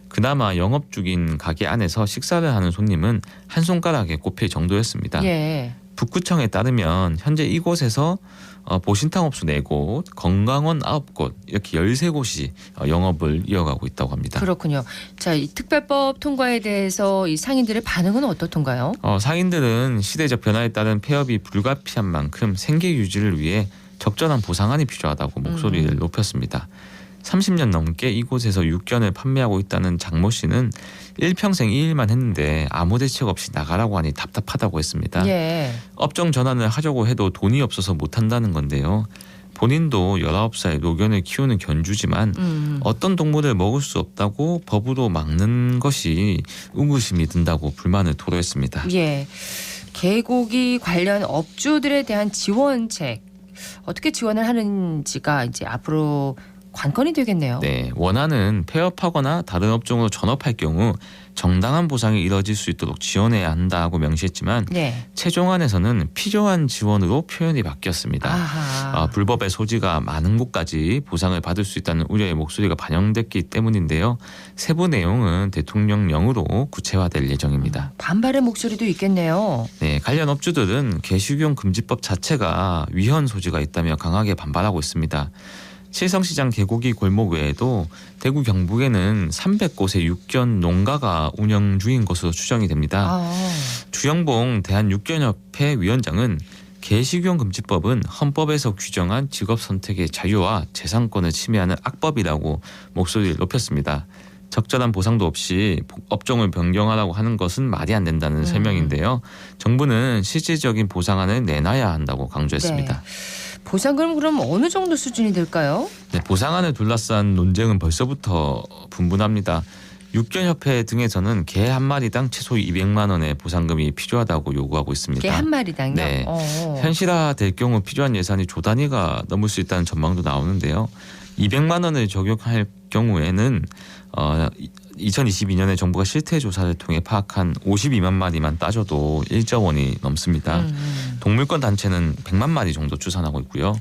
그나마 영업 중인 가게 안에서 식사를 하는 손님은 한 손가락에 꼽힐 정도였습니다. 예. 북구청에 따르면 현재 이곳에서 보신탕업소 4곳, 건강원 9곳 이렇게 13곳이 영업을 이어가고 있다고 합니다. 그렇군요. 자, 이 특별법 통과에 대해서 이 상인들의 반응은 어떻던가요? 상인들은 시대적 변화에 따른 폐업이 불가피한 만큼 생계 유지를 위해 적절한 보상안이 필요하다고 목소리를 높였습니다. 30년 넘게 이곳에서 육견을 판매하고 있다는 장모 씨는 일평생 이 일만 했는데 아무 대책 없이 나가라고 하니 답답하다고 했습니다. 예. 업종 전환을 하려고 해도 돈이 없어서 못한다는 건데요. 본인도 19살 노견을 키우는 견주지만 어떤 동물을 먹을 수 없다고 법으로 막는 것이 의구심이 든다고 불만을 토로했습니다. 예, 개고기 관련 업주들에 대한 지원책 어떻게 지원을 하는지가 이제 앞으로 관건이 되겠네요. 네, 원안은 폐업하거나 다른 업종으로 전업할 경우 정당한 보상이 이뤄질 수 있도록 지원해야 한다고 명시했지만 네. 최종안에서는 필요한 지원으로 표현이 바뀌었습니다. 불법의 소지가 많은 곳까지 보상을 받을 수 있다는 우려의 목소리가 반영됐기 때문인데요. 세부 내용은 대통령령으로 구체화될 예정입니다. 반발의 목소리도 있겠네요. 네, 관련 업주들은 개식용 금지법 자체가 위헌 소지가 있다며 강하게 반발하고 있습니다. 칠성시장 개고기 골목 외에도 대구 경북에는 300곳의 육견 농가가 운영 중인 것으로 추정이 됩니다. 주영봉 대한육견협회 위원장은 개식용 금지법은 헌법에서 규정한 직업 선택의 자유와 재산권을 침해하는 악법이라고 목소리를 높였습니다. 적절한 보상도 없이 업종을 변경하라고 하는 것은 말이 안 된다는 설명인데요. 정부는 실질적인 보상안을 내놔야 한다고 강조했습니다. 네. 보상금 그럼 어느 정도 수준이 될까요? 네, 보상안을 둘러싼 논쟁은 벌써부터 분분합니다. 육견협회 등에서는 개 한 마리당 최소 200만 원의 보상금이 필요하다고 요구하고 있습니다. 개 한 마리당요? 네. 현실화될 경우 필요한 예산이 조 단위가 넘을 수 있다는 전망도 나오는데요. 200만 원을 적용할 경우에는 2022년에 정부가 실태 조사를 통해 파악한 52만 마리만 따져도 1조 원이 넘습니다. 동물권 단체는 100만 마리 정도 추산하고 있고요.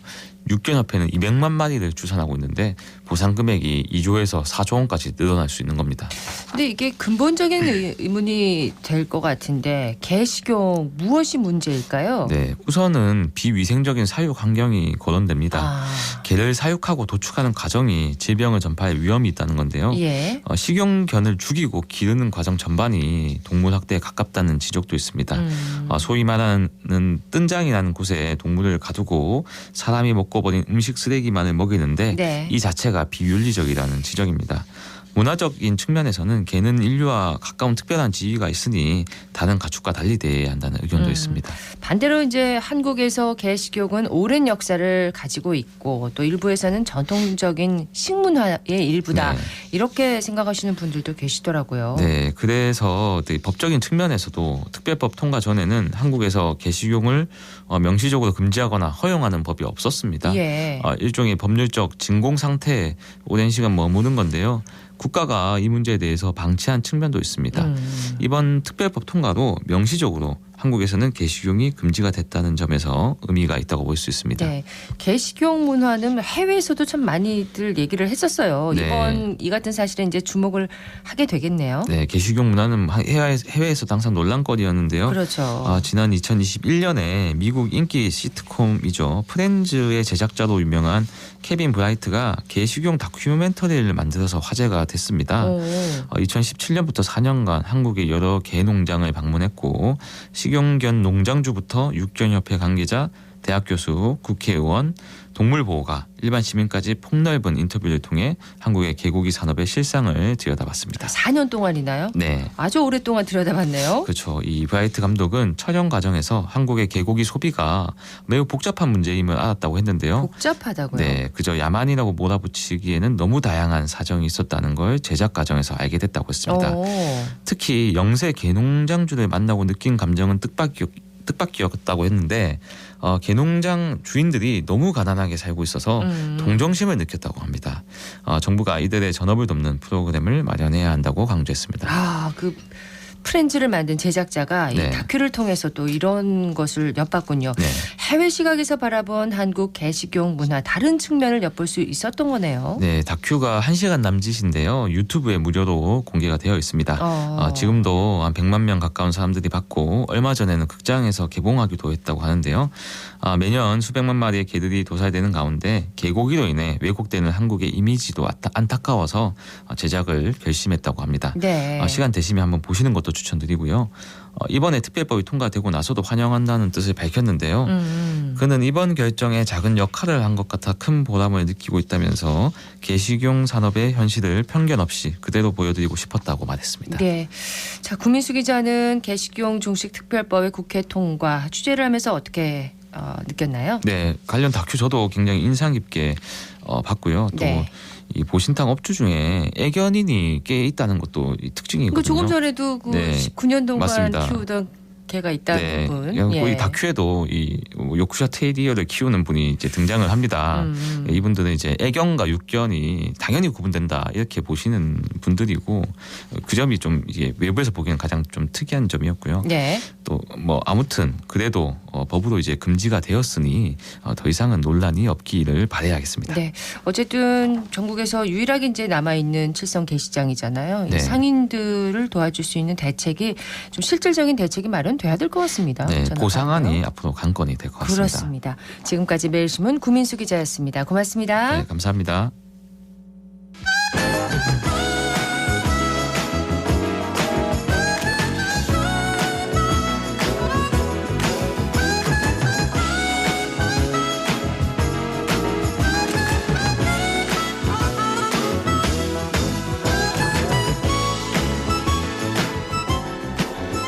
육견협회는 200만 마리를 추산하고 있는데 보상 금액이 2조에서 4조 원까지 늘어날 수 있는 겁니다. 근데 이게 근본적인 의문이 될 것 같은데 개식용 무엇이 문제일까요? 네, 우선은 비위생적인 사육 환경이 거론됩니다. 개를 사육하고 도축하는 과정이 질병을 전파할 위험이 있다는 건데요. 예. 식용견을 죽이고 기르는 과정 전반이 동물 학대에 가깝다는 지적도 있습니다. 소위 말하는 뜬장이라는 곳에 동물을 가두고 사람이 먹고 버린 음식 쓰레기만을 먹이는데 네. 이 자체가 비윤리적이라는 지적입니다. 문화적인 측면에서는 개는 인류와 가까운 특별한 지위가 있으니 다른 가축과 달리 대해야 한다는 의견도 있습니다. 반대로 이제 한국에서 개식용은 오랜 역사를 가지고 있고 또 일부에서는 전통적인 식문화의 일부다. 네. 이렇게 생각하시는 분들도 계시더라고요. 네, 그래서 법적인 측면에서도 특별법 통과 전에는 한국에서 개식용을 명시적으로 금지하거나 허용하는 법이 없었습니다. 예. 일종의 법률적 진공 상태에 오랜 시간 머무는 건데요. 국가가 이 문제에 대해서 방치한 측면도 있습니다. 이번 특별법 통과로 명시적으로 한국에서는 개식용이 금지가 됐다는 점에서 의미가 있다고 볼 수 있습니다. 네, 개식용 문화는 해외에서도 참 많이들 얘기를 했었어요. 네. 이번 이 같은 사실에 이제 주목을 하게 되겠네요. 네, 개식용 문화는 해외에서도 항상 논란거리였는데요. 그렇죠. 지난 2021년에 미국 인기 시트콤이죠. 프렌즈의 제작자로 유명한 케빈 브라이트가 개식용 다큐멘터리를 만들어서 화제가 됐습니다. 2017년부터 4년간 한국의 여러 개 농장을 방문했고 식용견 농장주부터 육견협회 관계자, 대학 교수, 국회의원, 동물보호가, 일반 시민까지 폭넓은 인터뷰를 통해 한국의 개고기 산업의 실상을 들여다봤습니다. 4년 동안이나요? 네. 아주 오랫동안 들여다봤네요. 그렇죠. 이 브라이트 감독은 촬영 과정에서 한국의 개고기 소비가 매우 복잡한 문제임을 알았다고 했는데요. 복잡하다고요? 네, 그저 야만이라고 몰아붙이기에는 너무 다양한 사정이 있었다는 걸 제작 과정에서 알게 됐다고 했습니다. 특히 영세 개농장주를 만나고 느낀 감정은 뜻밖이었다고 했는데 개농장 주인들이 너무 가난하게 살고 있어서 동정심을 느꼈다고 합니다. 정부가 이들의 전업을 돕는 프로그램을 마련해야 한다고 강조했습니다. 그 프렌즈를 만든 제작자가 네. 이 다큐를 통해서 또 이런 것을 엿봤군요. 네. 해외 시각에서 바라본 한국 개식용 문화 다른 측면을 엿볼 수 있었던 거네요. 네, 다큐가 1시간 남짓인데요. 유튜브에 무료로 공개가 되어 있습니다. 지금도 한 100만 명 가까운 사람들이 봤고 얼마 전에는 극장에서 개봉하기도 했다고 하는데요. 매년 수백만 마리의 개들이 도살되는 가운데 개고기로 인해 왜곡되는 한국의 이미지도 안타까워서 제작을 결심했다고 합니다. 네. 시간 되시면 한번 보시는 것도 추천드리고요. 이번에 특별법이 통과되고 나서도 환영한다는 뜻을 밝혔는데요. 그는 이번 결정에 작은 역할을 한 것 같아 큰 보람을 느끼고 있다면서 개식용 산업의 현실을 편견 없이 그대로 보여드리고 싶었다고 말했습니다. 네. 자, 구민수 기자는 개식용 중식 특별법의 국회 통과 취재를 하면서 어떻게 느꼈나요? 네, 관련 다큐 저도 굉장히 인상 깊게 봤고요. 또 네. 이 보신탕 업주 중에 애견인이 꽤 있다는 것도 특징이거든요. 조금 전에도 19년 동안 맞습니다. 키우던 개가 있다는 분. 이 다큐에도 이 요크샤 테리어를 키우는 분이 이제 등장을 합니다. 이분들은 이제 애견과 육견이 당연히 구분된다 이렇게 보시는 분들이고 그 점이 좀 이게 외부에서 보기에는 가장 좀 특이한 점이었고요. 네. 또 뭐 아무튼 그래도 법으로 이제 금지가 되었으니 더 이상은 논란이 없기를 바라야겠습니다. 네. 어쨌든 전국에서 유일하게 이제 남아 있는 칠성 게시장이잖아요. 네. 이 상인들을 도와줄 수 있는 대책이 좀 실질적인 대책이 마련돼야 될 것 같습니다. 네, 저는 보상안이 봐요. 앞으로 관건이 될 것 같습니다. 그렇습니다. 지금까지 매일신문 구민수 기자였습니다. 고맙습니다. 네, 감사합니다.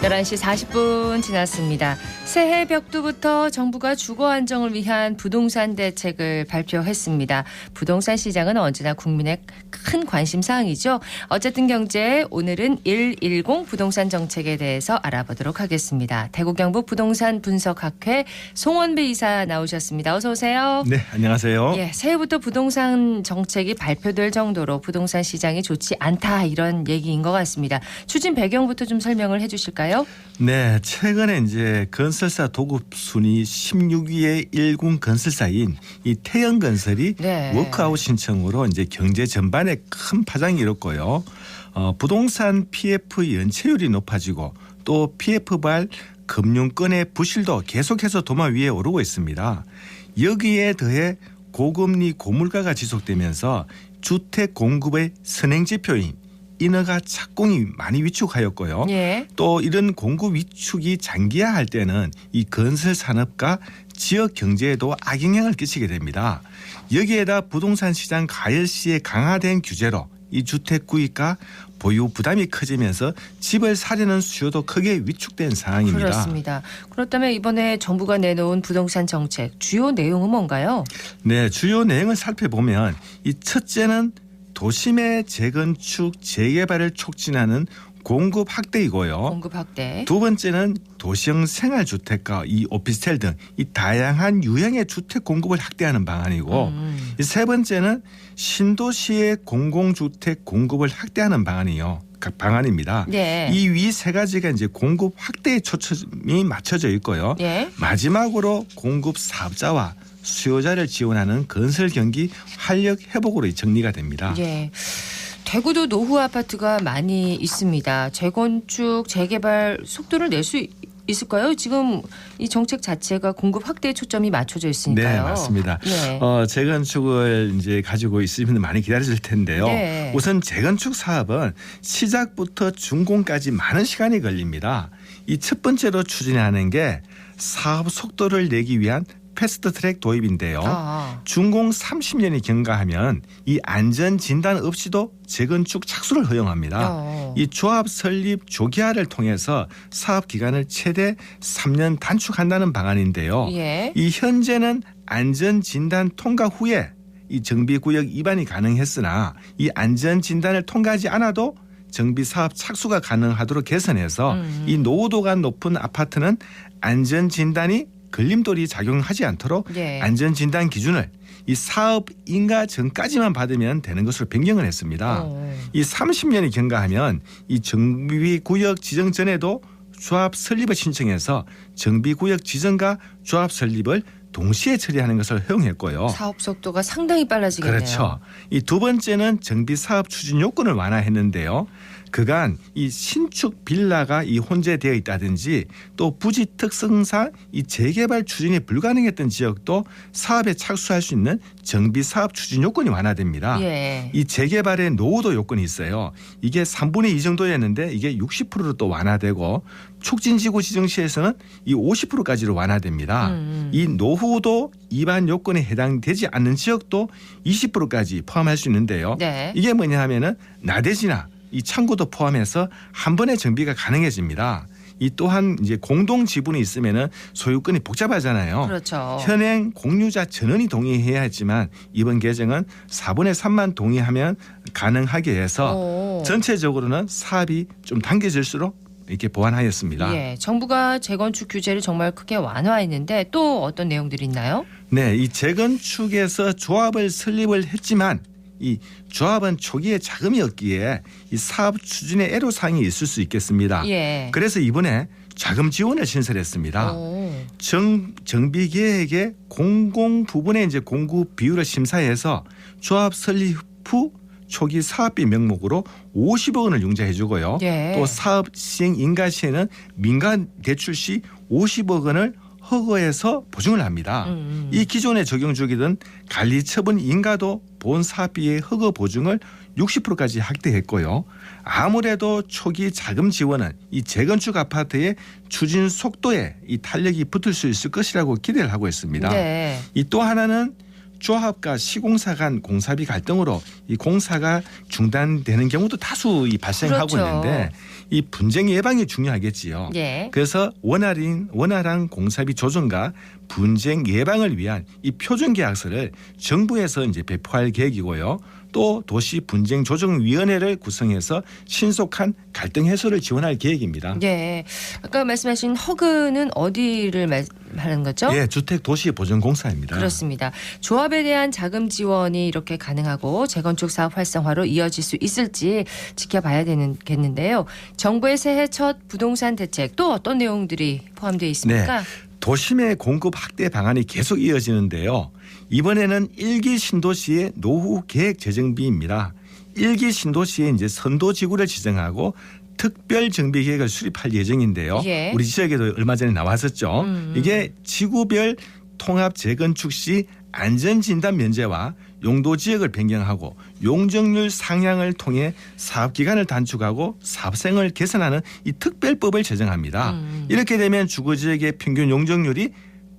(11시 40분) 지났습니다. 새해 벽두부터 정부가 주거 안정을 위한 부동산 대책을 발표했습니다. 부동산 시장은 언제나 국민의 큰 관심사항이죠. 어쨌든 경제 오늘은 110 부동산 정책에 대해서 알아보도록 하겠습니다. 대구 경북 부동산 분석학회 송원배 이사 나오셨습니다. 어서 오세요. 네, 안녕하세요. 예, 새해부터 부동산 정책이 발표될 정도로 부동산 시장이 좋지 않다 이런 얘기인 것 같습니다. 추진 배경부터 좀 설명을 해 주실까요? 네, 최근에 이제 건설사 도급 순위 16위의 1군 건설사인 이 태영건설이 워크아웃 신청으로 이제 경제 전반에 큰 파장이 일었고요. 부동산 PF 연체율이 높아지고 또 PF발 금융권의 부실도 계속해서 도마 위에 오르고 있습니다. 여기에 더해 고금리 고물가가 지속되면서 주택 공급의 선행지표인 인허가 착공이 많이 위축하였고요. 또 이런 공급 위축이 장기화할 때는 이 건설 산업과 지역 경제에도 악영향을 끼치게 됩니다. 여기에다 부동산 시장 가열 시에 강화된 규제로 이 주택 구입과 보유 부담이 커지면서 집을 사려는 수요도 크게 위축된 상황입니다. 그렇습니다. 그렇다면 이번에 정부가 내놓은 부동산 정책 주요 내용은 뭔가요? 네, 주요 내용을 살펴보면 이 첫째는 도심의 재건축, 재개발을 촉진하는 공급 확대이고요. 공급 확대. 두 번째는 도시형 생활주택과 이 오피스텔 등 이 다양한 유형의 주택 공급을 확대하는 방안이고 이 세 번째는 신도시의 공공주택 공급을 확대하는 방안입니다. 네. 이 위 세 가지가 이제 공급 확대에 초점이 맞춰져 있고요. 마지막으로 공급 사업자와 수요자를 지원하는 건설 경기 활력 회복으로 정리가 됩니다. 예. 대구도 노후 아파트가 많이 있습니다. 재건축, 재개발 속도를 낼 수 있을까요? 지금 이 정책 자체가 공급 확대에 초점이 맞춰져 있으니까요. 네, 맞습니다. 예. 재건축을 이제 가지고 있으면 많이 기다리실 텐데요. 네. 우선 재건축 사업은 시작부터 준공까지 많은 시간이 걸립니다. 이 첫 번째로 추진하는 게 사업 속도를 내기 위한 패스트트랙 도입인데요. 준공 30년이 경과하면 이 안전진단 없이도 재건축 착수를 허용합니다. 이 조합 설립 조기화를 통해서 사업 기간을 최대 3년 단축한다는 방안인데요. 이 현재는 안전진단 통과 후에 이 정비구역 위반이 가능했으나 이 안전진단을 통과하지 않아도 정비사업 착수가 가능하도록 개선해서 이 노후도가 높은 아파트는 안전진단이 걸림돌이 작용하지 않도록 안전진단 기준을 이 사업 인가 전까지만 받으면 되는 것으로 변경을 했습니다. 이 30년이 경과하면 이 정비구역 지정 전에도 조합 설립을 신청해서 정비구역 지정과 조합 설립을 동시에 처리하는 것을 허용했고요. 사업 속도가 상당히 빨라지겠네요. 그렇죠. 이 두 번째는 정비사업 추진 요건을 완화했는데요. 그간 이 신축 빌라가 이 혼재되어 있다든지 또 부지 특성상 이 재개발 추진이 불가능했던 지역도 사업에 착수할 수 있는 정비사업 추진 요건이 완화됩니다. 이 재개발의 노후도 요건이 있어요. 이게 3분의 2 정도였는데 이게 60%로 또 완화되고 촉진지구 지정시에서는 이 50%까지로 완화됩니다. 이 노후도 위반 요건에 해당되지 않는 지역도 20%까지 포함할 수 있는데요. 이게 뭐냐 하면은 나대지나 이 창고도 포함해서 한 번에 정비가 가능해집니다. 이 또한 이제 공동 지분이 있으면은 소유권이 복잡하잖아요. 그렇죠. 현행 공유자 전원이 동의해야 했지만 이번 개정은 4분의 3만 동의하면 가능하게 해서 전체적으로는 사업이 좀 당겨질수록 이렇게 보완하였습니다. 예, 정부가 재건축 규제를 정말 크게 완화했는데 또 어떤 내용들이 있나요? 네, 이 재건축에서 조합을 설립을 했지만 이 조합은 초기에 자금이 없기에 이 사업 추진에 애로사항이 있을 수 있겠습니다. 예. 그래서 이번에 자금 지원을 신설했습니다. 정비 계획의 공공 부분의 이제 공구 비율을 심사해서 조합 설립 후 초기 사업비 명목으로 50억 원을 융자해 주고요. 예. 또 사업 시행 인가 시에는 민간 대출 시 50억 원을 허가해서 보증을 합니다. 이 기존에 적용 중이던 관리 처분 인가도 본 사업비의 허가 보증을 60%까지 확대했고요. 아무래도 초기 자금 지원은 이 재건축 아파트의 추진 속도에 이 탄력이 붙을 수 있을 것이라고 기대를 하고 있습니다. 네. 이 또 하나는 조합과 시공사 간 공사비 갈등으로 이 공사가 중단되는 경우도 다수 발생하고 그렇죠. 있는데 이 분쟁 예방이 중요하겠지요. 예. 그래서 원활한 공사비 조정과 분쟁 예방을 위한 이 표준 계약서를 정부에서 이제 배포할 계획이고요. 또 도시 분쟁 조정 위원회를 구성해서 신속한 갈등 해소를 지원할 계획입니다. 예. 아까 말씀하신 허그는 어디를 말하는 거죠? 예, 주택 도시 보전 공사입니다. 그렇습니다. 조합에 대한 자금 지원이 이렇게 가능하고 재건축 사업 활성화로 이어질 수 있을지 지켜봐야 되겠는데요. 정부의 새해 첫 부동산 대책 또 어떤 내용들이 포함되어 있습니까? 네. 도심의 공급 확대 방안이 계속 이어지는데요. 이번에는 1기 신도시의 노후 계획 재정비입니다. 1기 신도시에 이제 선도지구를 지정하고 특별 정비 계획을 수립할 예정인데요. 예. 우리 지역에도 얼마 전에 나왔었죠. 이게 지구별 통합 재건축 시 안전진단 면제와 용도 지역을 변경하고 용적률 상향을 통해 사업 기간을 단축하고 사업성을 개선하는 이 특별법을 제정합니다. 이렇게 되면 주거 지역의 평균 용적률이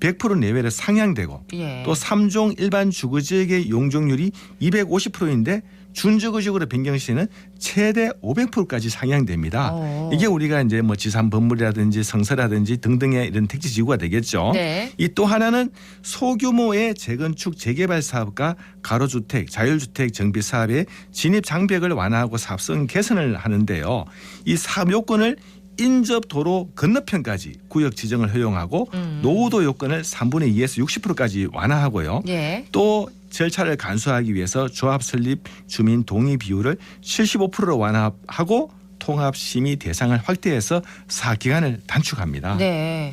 100% 내외로 상향되고 예. 또 3종 일반 주거 지역의 용적률이 250%인데 준주거 지역으로 변경 시에는 최대 500%까지 상향됩니다. 이게 우리가 이제 뭐 지산 건물이라든지 성서라든지 등등의 이런 택지 지구가 되겠죠. 네. 이 또 하나는 소규모의 재건축 재개발 사업과 가로주택, 자율주택 정비 사업의 진입 장벽을 완화하고 사업성 개선을 하는데요. 이 사업 요건을 인접 도로 건너편까지 구역 지정을 허용하고 노후도 요건을 3분의 2에서 60%까지 완화하고요. 예. 또 절차를 간소화하기 위해서 조합 설립 주민 동의 비율을 75%로 완화하고 통합 심의 대상을 확대해서 사업 기간을 단축합니다. 네.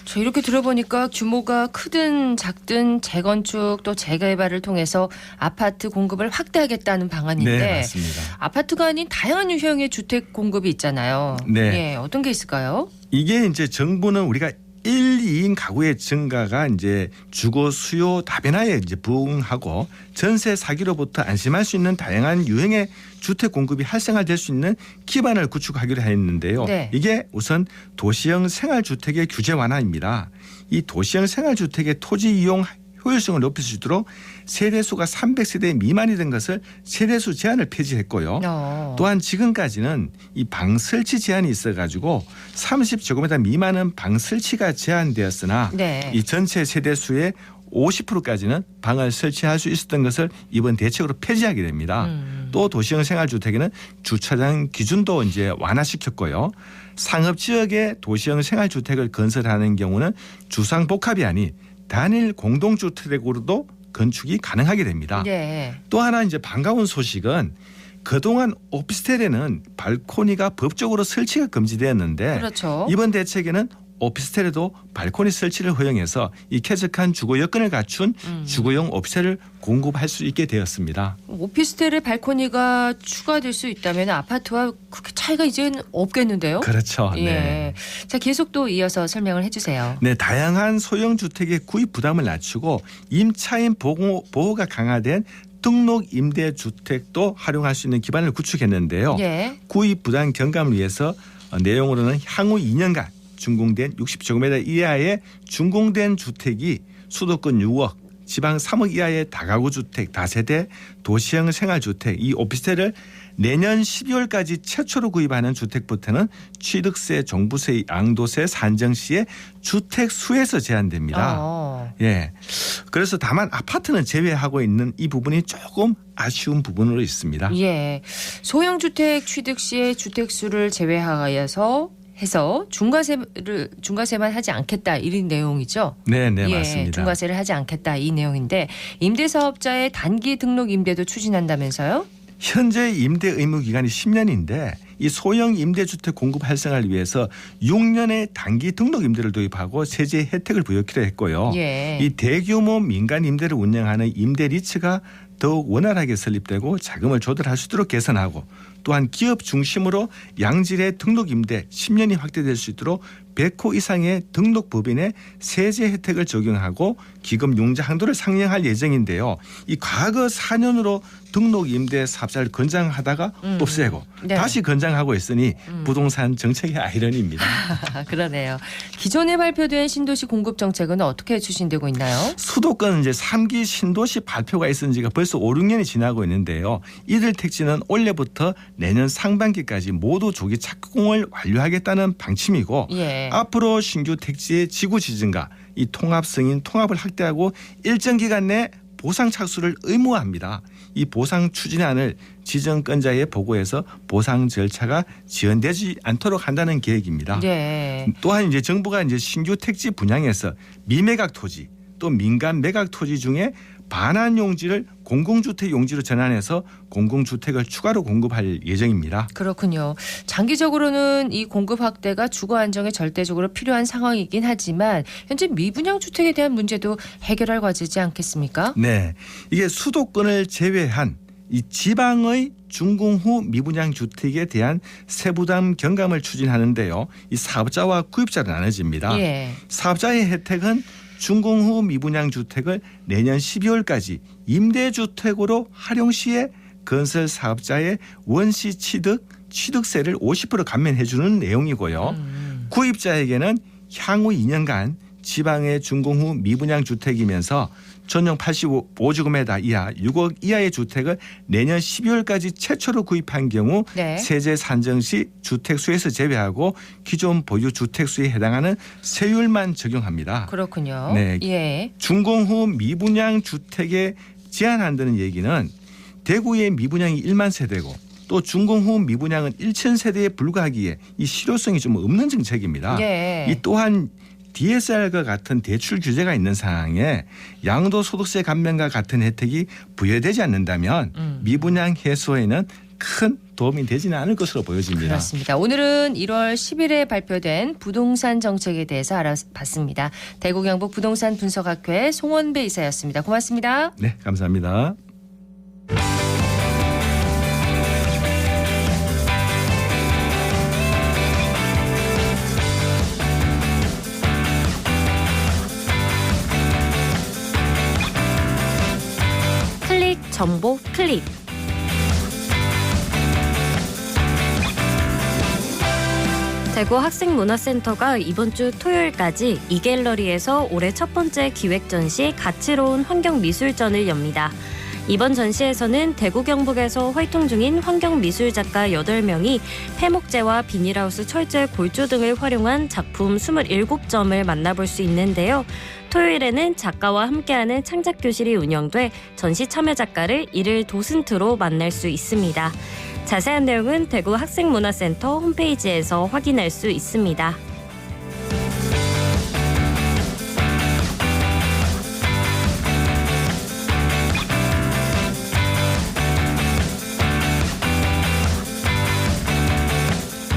저 이렇게 들어보니까 규모가 크든 작든 재건축 또 재개발을 통해서 아파트 공급을 확대하겠다는 방안인데 네, 맞습니다. 아파트가 아닌 다양한 유형의 주택 공급이 있잖아요. 네. 예, 어떤 게 있을까요? 이게 이제 정부는 우리가 1, 2인 가구의 증가가 이제 주거 수요 다변화에 이제 부응하고 전세 사기로부터 안심할 수 있는 다양한 유형의 주택 공급이 활성화될 수 있는 기반을 구축하기로 했는데요. 네. 이게 우선 도시형 생활주택의 규제 완화입니다. 이 도시형 생활주택의 토지 이용 효율성을 높일 수 있도록 세대수가 300세대 미만이 된 것을 세대수 제한을 폐지했고요. 또한 지금까지는 이 방 설치 제한이 있어가지고 30제곱미터 미만은 방 설치가 제한되었으나 네. 이 전체 세대수의 50%까지는 방을 설치할 수 있었던 것을 이번 대책으로 폐지하게 됩니다. 또 도시형 생활주택에는 주차장 기준도 이제 완화시켰고요. 상업 지역의 도시형 생활주택을 건설하는 경우는 주상복합이 아닌 단일 공동주택으로도 건축이 가능하게 됩니다. 네. 또 하나 이제 반가운 소식은 그동안 오피스텔에는 발코니가 법적으로 설치가 금지되었는데 그렇죠. 이번 대책에는 오피스텔에도 발코니 설치를 허용해서 이 쾌적한 주거 여건을 갖춘 주거용 오피스텔을 공급할 수 있게 되었습니다. 오피스텔에 발코니가 추가될 수 있다면 아파트와 그렇게 차이가 이제는 없겠는데요? 그렇죠. 예. 네. 자, 계속 또 이어서 설명을 해주세요. 네, 다양한 소형 주택의 구입 부담을 낮추고 임차인 보호가 강화된 등록 임대주택도 활용할 수 있는 기반을 구축했는데요. 예. 구입 부담 경감을 위해서 내용으로는 향후 2년간 준공된 60제곱미터 이하의 준공된 주택이 수도권 6억, 지방 3억 이하의 다가구 주택, 다세대, 도시형 생활주택, 이 오피스텔을 내년 12월까지 최초로 구입하는 주택부터는 취득세, 종부세, 양도세, 산정시의 주택 수에서 제한됩니다. 예. 그래서 다만 아파트는 제외하고 있는 이 부분이 조금 아쉬운 부분으로 있습니다. 예. 소형 주택 취득 시에 주택 수를 제외하여서 중과세만 하지 않겠다 이런 내용이죠. 네, 예, 맞습니다. 중과세를 하지 않겠다 이 내용인데 임대사업자의 단기 등록 임대도 추진한다면서요? 현재 임대 의무 기간이 10년인데 이 소형 임대주택 공급 활성화를 위해서 6년의 단기 등록 임대를 도입하고 세제 혜택을 부여키로 했고요. 예. 이 대규모 민간 임대를 운영하는 임대 리츠가 더욱 원활하게 설립되고 자금을 조달할 수 있도록 개선하고 또한 기업 중심으로 양질의 등록 임대 10년이 확대될 수 있도록 100호 이상의 등록 법인의 세제 혜택을 적용하고 기금 융자 한도를 상향할 예정인데요. 이 과거 4년으로 등록 임대 사업자를 건장하다가 없애고 네. 다시 건장하고 있으니 부동산 정책의 아이러니입니다. 그러네요. 기존에 발표된 신도시 공급 정책은 어떻게 추진되고 있나요? 수도권 이제 3기 신도시 발표가 있은 지가 벌써 5, 6년이 지나고 있는데요. 이들 택지는 올해부터 내년 상반기까지 모두 조기 착공을 완료하겠다는 방침이고 예. 앞으로 신규 택지의 지구 지정과 이 통합 승인 통합을 확대하고 일정 기간 내 보상 착수를 의무화합니다. 이 보상 추진안을 지정권자에 보고해서 보상 절차가 지연되지 않도록 한다는 계획입니다. 네. 또한 이제 정부가 이제 신규 택지 분양에서 미매각 토지 또 민간 매각 토지 중에 반환 용지를 공공주택 용지로 전환해서 공공주택을 추가로 공급할 예정입니다. 그렇군요. 장기적으로는 이 공급 확대가 주거 안정에 절대적으로 필요한 상황이긴 하지만 현재 미분양 주택에 대한 문제도 해결할 과제지 않겠습니까? 네. 이게 수도권을 제외한 이 지방의 준공 후 미분양 주택에 대한 세부담 경감을 추진하는데요. 이 사업자와 구입자로 나눠집니다. 예. 사업자의 혜택은 준공 후 미분양 주택을 내년 12월까지 임대주택으로 활용 시에 건설 사업자의 원시 취득세를 50% 감면해 주는 내용이고요. 구입자에게는 향후 2년간 지방의 준공 후 미분양 주택이면서 전용 85제곱미터 이하 6억 이하의 주택을 내년 12월까지 최초로 구입한 경우 네. 세제 산정 시 주택수에서 제외하고 기존 보유 주택수에 해당하는 세율만 적용합니다. 그렇군요. 네. 예. 준공 후 미분양 주택에 제한한다는 얘기는 대구의 미분양이 1만 세대고 또 준공 후 미분양은 1천 세대에 불과하기에 이 실효성이 좀 없는 정책입니다. 예. 이 또한 DSR과 같은 대출 규제가 있는 상황에 양도소득세 감면과 같은 혜택이 부여되지 않는다면 미분양 해소에는 큰 도움이 되지는 않을 것으로 보여집니다. 그렇습니다. 오늘은 1월 10일에 발표된 부동산 정책에 대해서 알아봤습니다. 대구 경북 부동산 분석학회 송원배 이사였습니다. 고맙습니다. 네, 감사합니다. 정보 클릭. 대구 학생문화센터가 이번 주 토요일까지 이갤러리에서 올해 첫 번째 기획 전시 가치로운 환경미술전을 엽니다. 이번 전시에서는 대구 경북에서 활동 중인 환경미술작가 8명이 폐목재와 비닐하우스 철제 골조 등을 활용한 작품 27점을 만나볼 수 있는데요. 토요일에는 작가와 함께하는 창작교실이 운영돼 전시 참여 작가를 일일 도슨트로 만날 수 있습니다. 자세한 내용은 대구 학생문화센터 홈페이지에서 확인할 수 있습니다.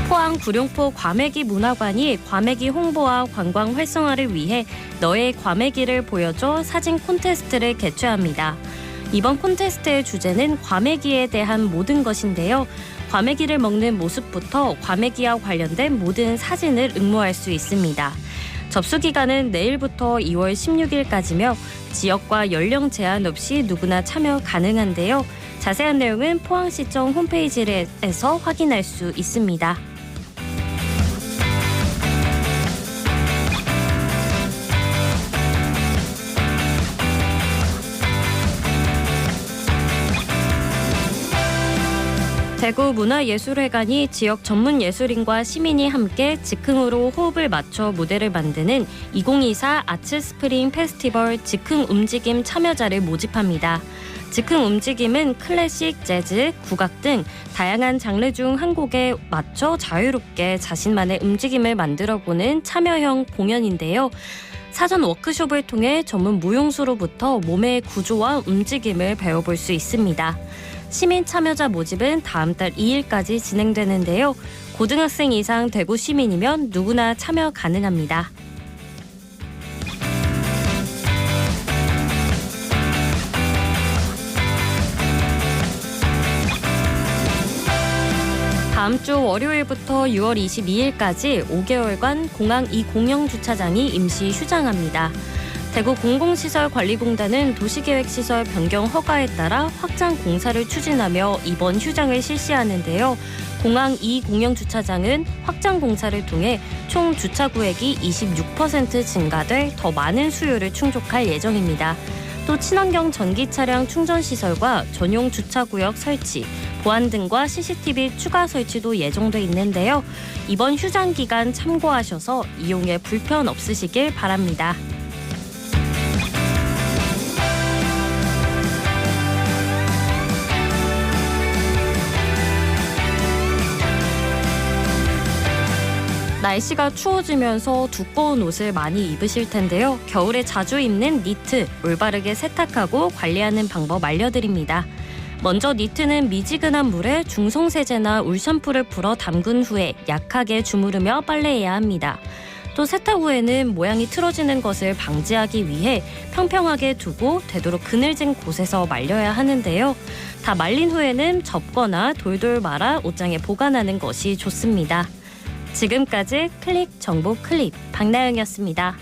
포항 구룡포 과메기 문화관이 과메기 홍보와 관광 활성화를 위해 너의 과메기를 보여줘 사진 콘테스트를 개최합니다. 이번 콘테스트의 주제는 과메기에 대한 모든 것인데요. 과메기를 먹는 모습부터 과메기와 관련된 모든 사진을 응모할 수 있습니다. 접수 기간은 내일부터 2월 16일까지며 지역과 연령 제한 없이 누구나 참여 가능한데요. 자세한 내용은 포항시청 홈페이지에서 확인할 수 있습니다. 대구문화예술회관이 지역 전문 예술인과 시민이 함께 즉흥으로 호흡을 맞춰 무대를 만드는 2024 아츠스프링 페스티벌 즉흥 움직임 참여자를 모집합니다. 즉흥 움직임은 클래식, 재즈, 국악 등 다양한 장르 중 한 곡에 맞춰 자유롭게 자신만의 움직임을 만들어보는 참여형 공연인데요. 사전 워크숍을 통해 전문 무용수로부터 몸의 구조와 움직임을 배워볼 수 있습니다. 시민 참여자 모집은 다음 달 2일까지 진행되는데요. 고등학생 이상 대구 시민이면 누구나 참여 가능합니다. 다음 주 월요일부터 6월 22일까지 5개월간 공항 2 공영주차장이 임시 휴장합니다. 대구 공공시설관리공단은 도시계획시설 변경 허가에 따라 확장 공사를 추진하며 이번 휴장을 실시하는데요. 공항 2 공영주차장은 확장 공사를 통해 총 주차구역이 26% 증가돼 더 많은 수요를 충족할 예정입니다. 또 친환경 전기차량 충전시설과 전용 주차구역 설치, 보안 등과 CCTV 추가 설치도 예정돼 있는데요. 이번 휴장 기간 참고하셔서 이용에 불편 없으시길 바랍니다. 날씨가 추워지면서 두꺼운 옷을 많이 입으실 텐데요. 겨울에 자주 입는 니트, 올바르게 세탁하고 관리하는 방법 알려드립니다. 먼저 니트는 미지근한 물에 중성세제나 울샴푸를 풀어 담근 후에 약하게 주무르며 빨래해야 합니다. 또 세탁 후에는 모양이 틀어지는 것을 방지하기 위해 평평하게 두고 되도록 그늘진 곳에서 말려야 하는데요. 다 말린 후에는 접거나 돌돌 말아 옷장에 보관하는 것이 좋습니다. 지금까지 클릭 정보 클립 박나영이었습니다.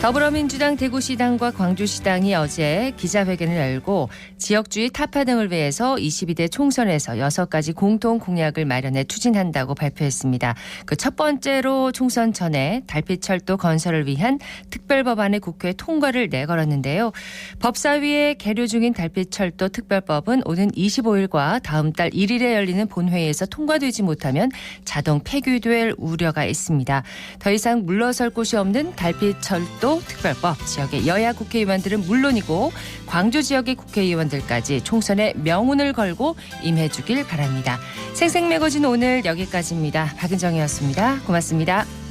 더불어민주당 대구시당과 광주시당이 어제 기자회견을 열고 지역주의 타파 등을 위해서 22대 총선에서 6가지 공통 공약을 마련해 추진한다고 발표했습니다. 그 첫 번째로 총선 전에 달빛철도 건설을 위한 특별법안의 국회 통과를 내걸었는데요. 법사위에 계류 중인 달빛철도 특별법은 오는 25일과 다음 달 1일에 열리는 본회의에서 통과되지 못하면 자동 폐기될 우려가 있습니다. 더 이상 물러설 곳이 없는 달빛철도 특별법, 지역의 여야 국회의원들은 물론이고 광주 지역의 국회의원들까지 총선에 명운을 걸고 임해주길 바랍니다. 생생매거진 오늘 여기까지입니다. 박은정이었습니다. 고맙습니다.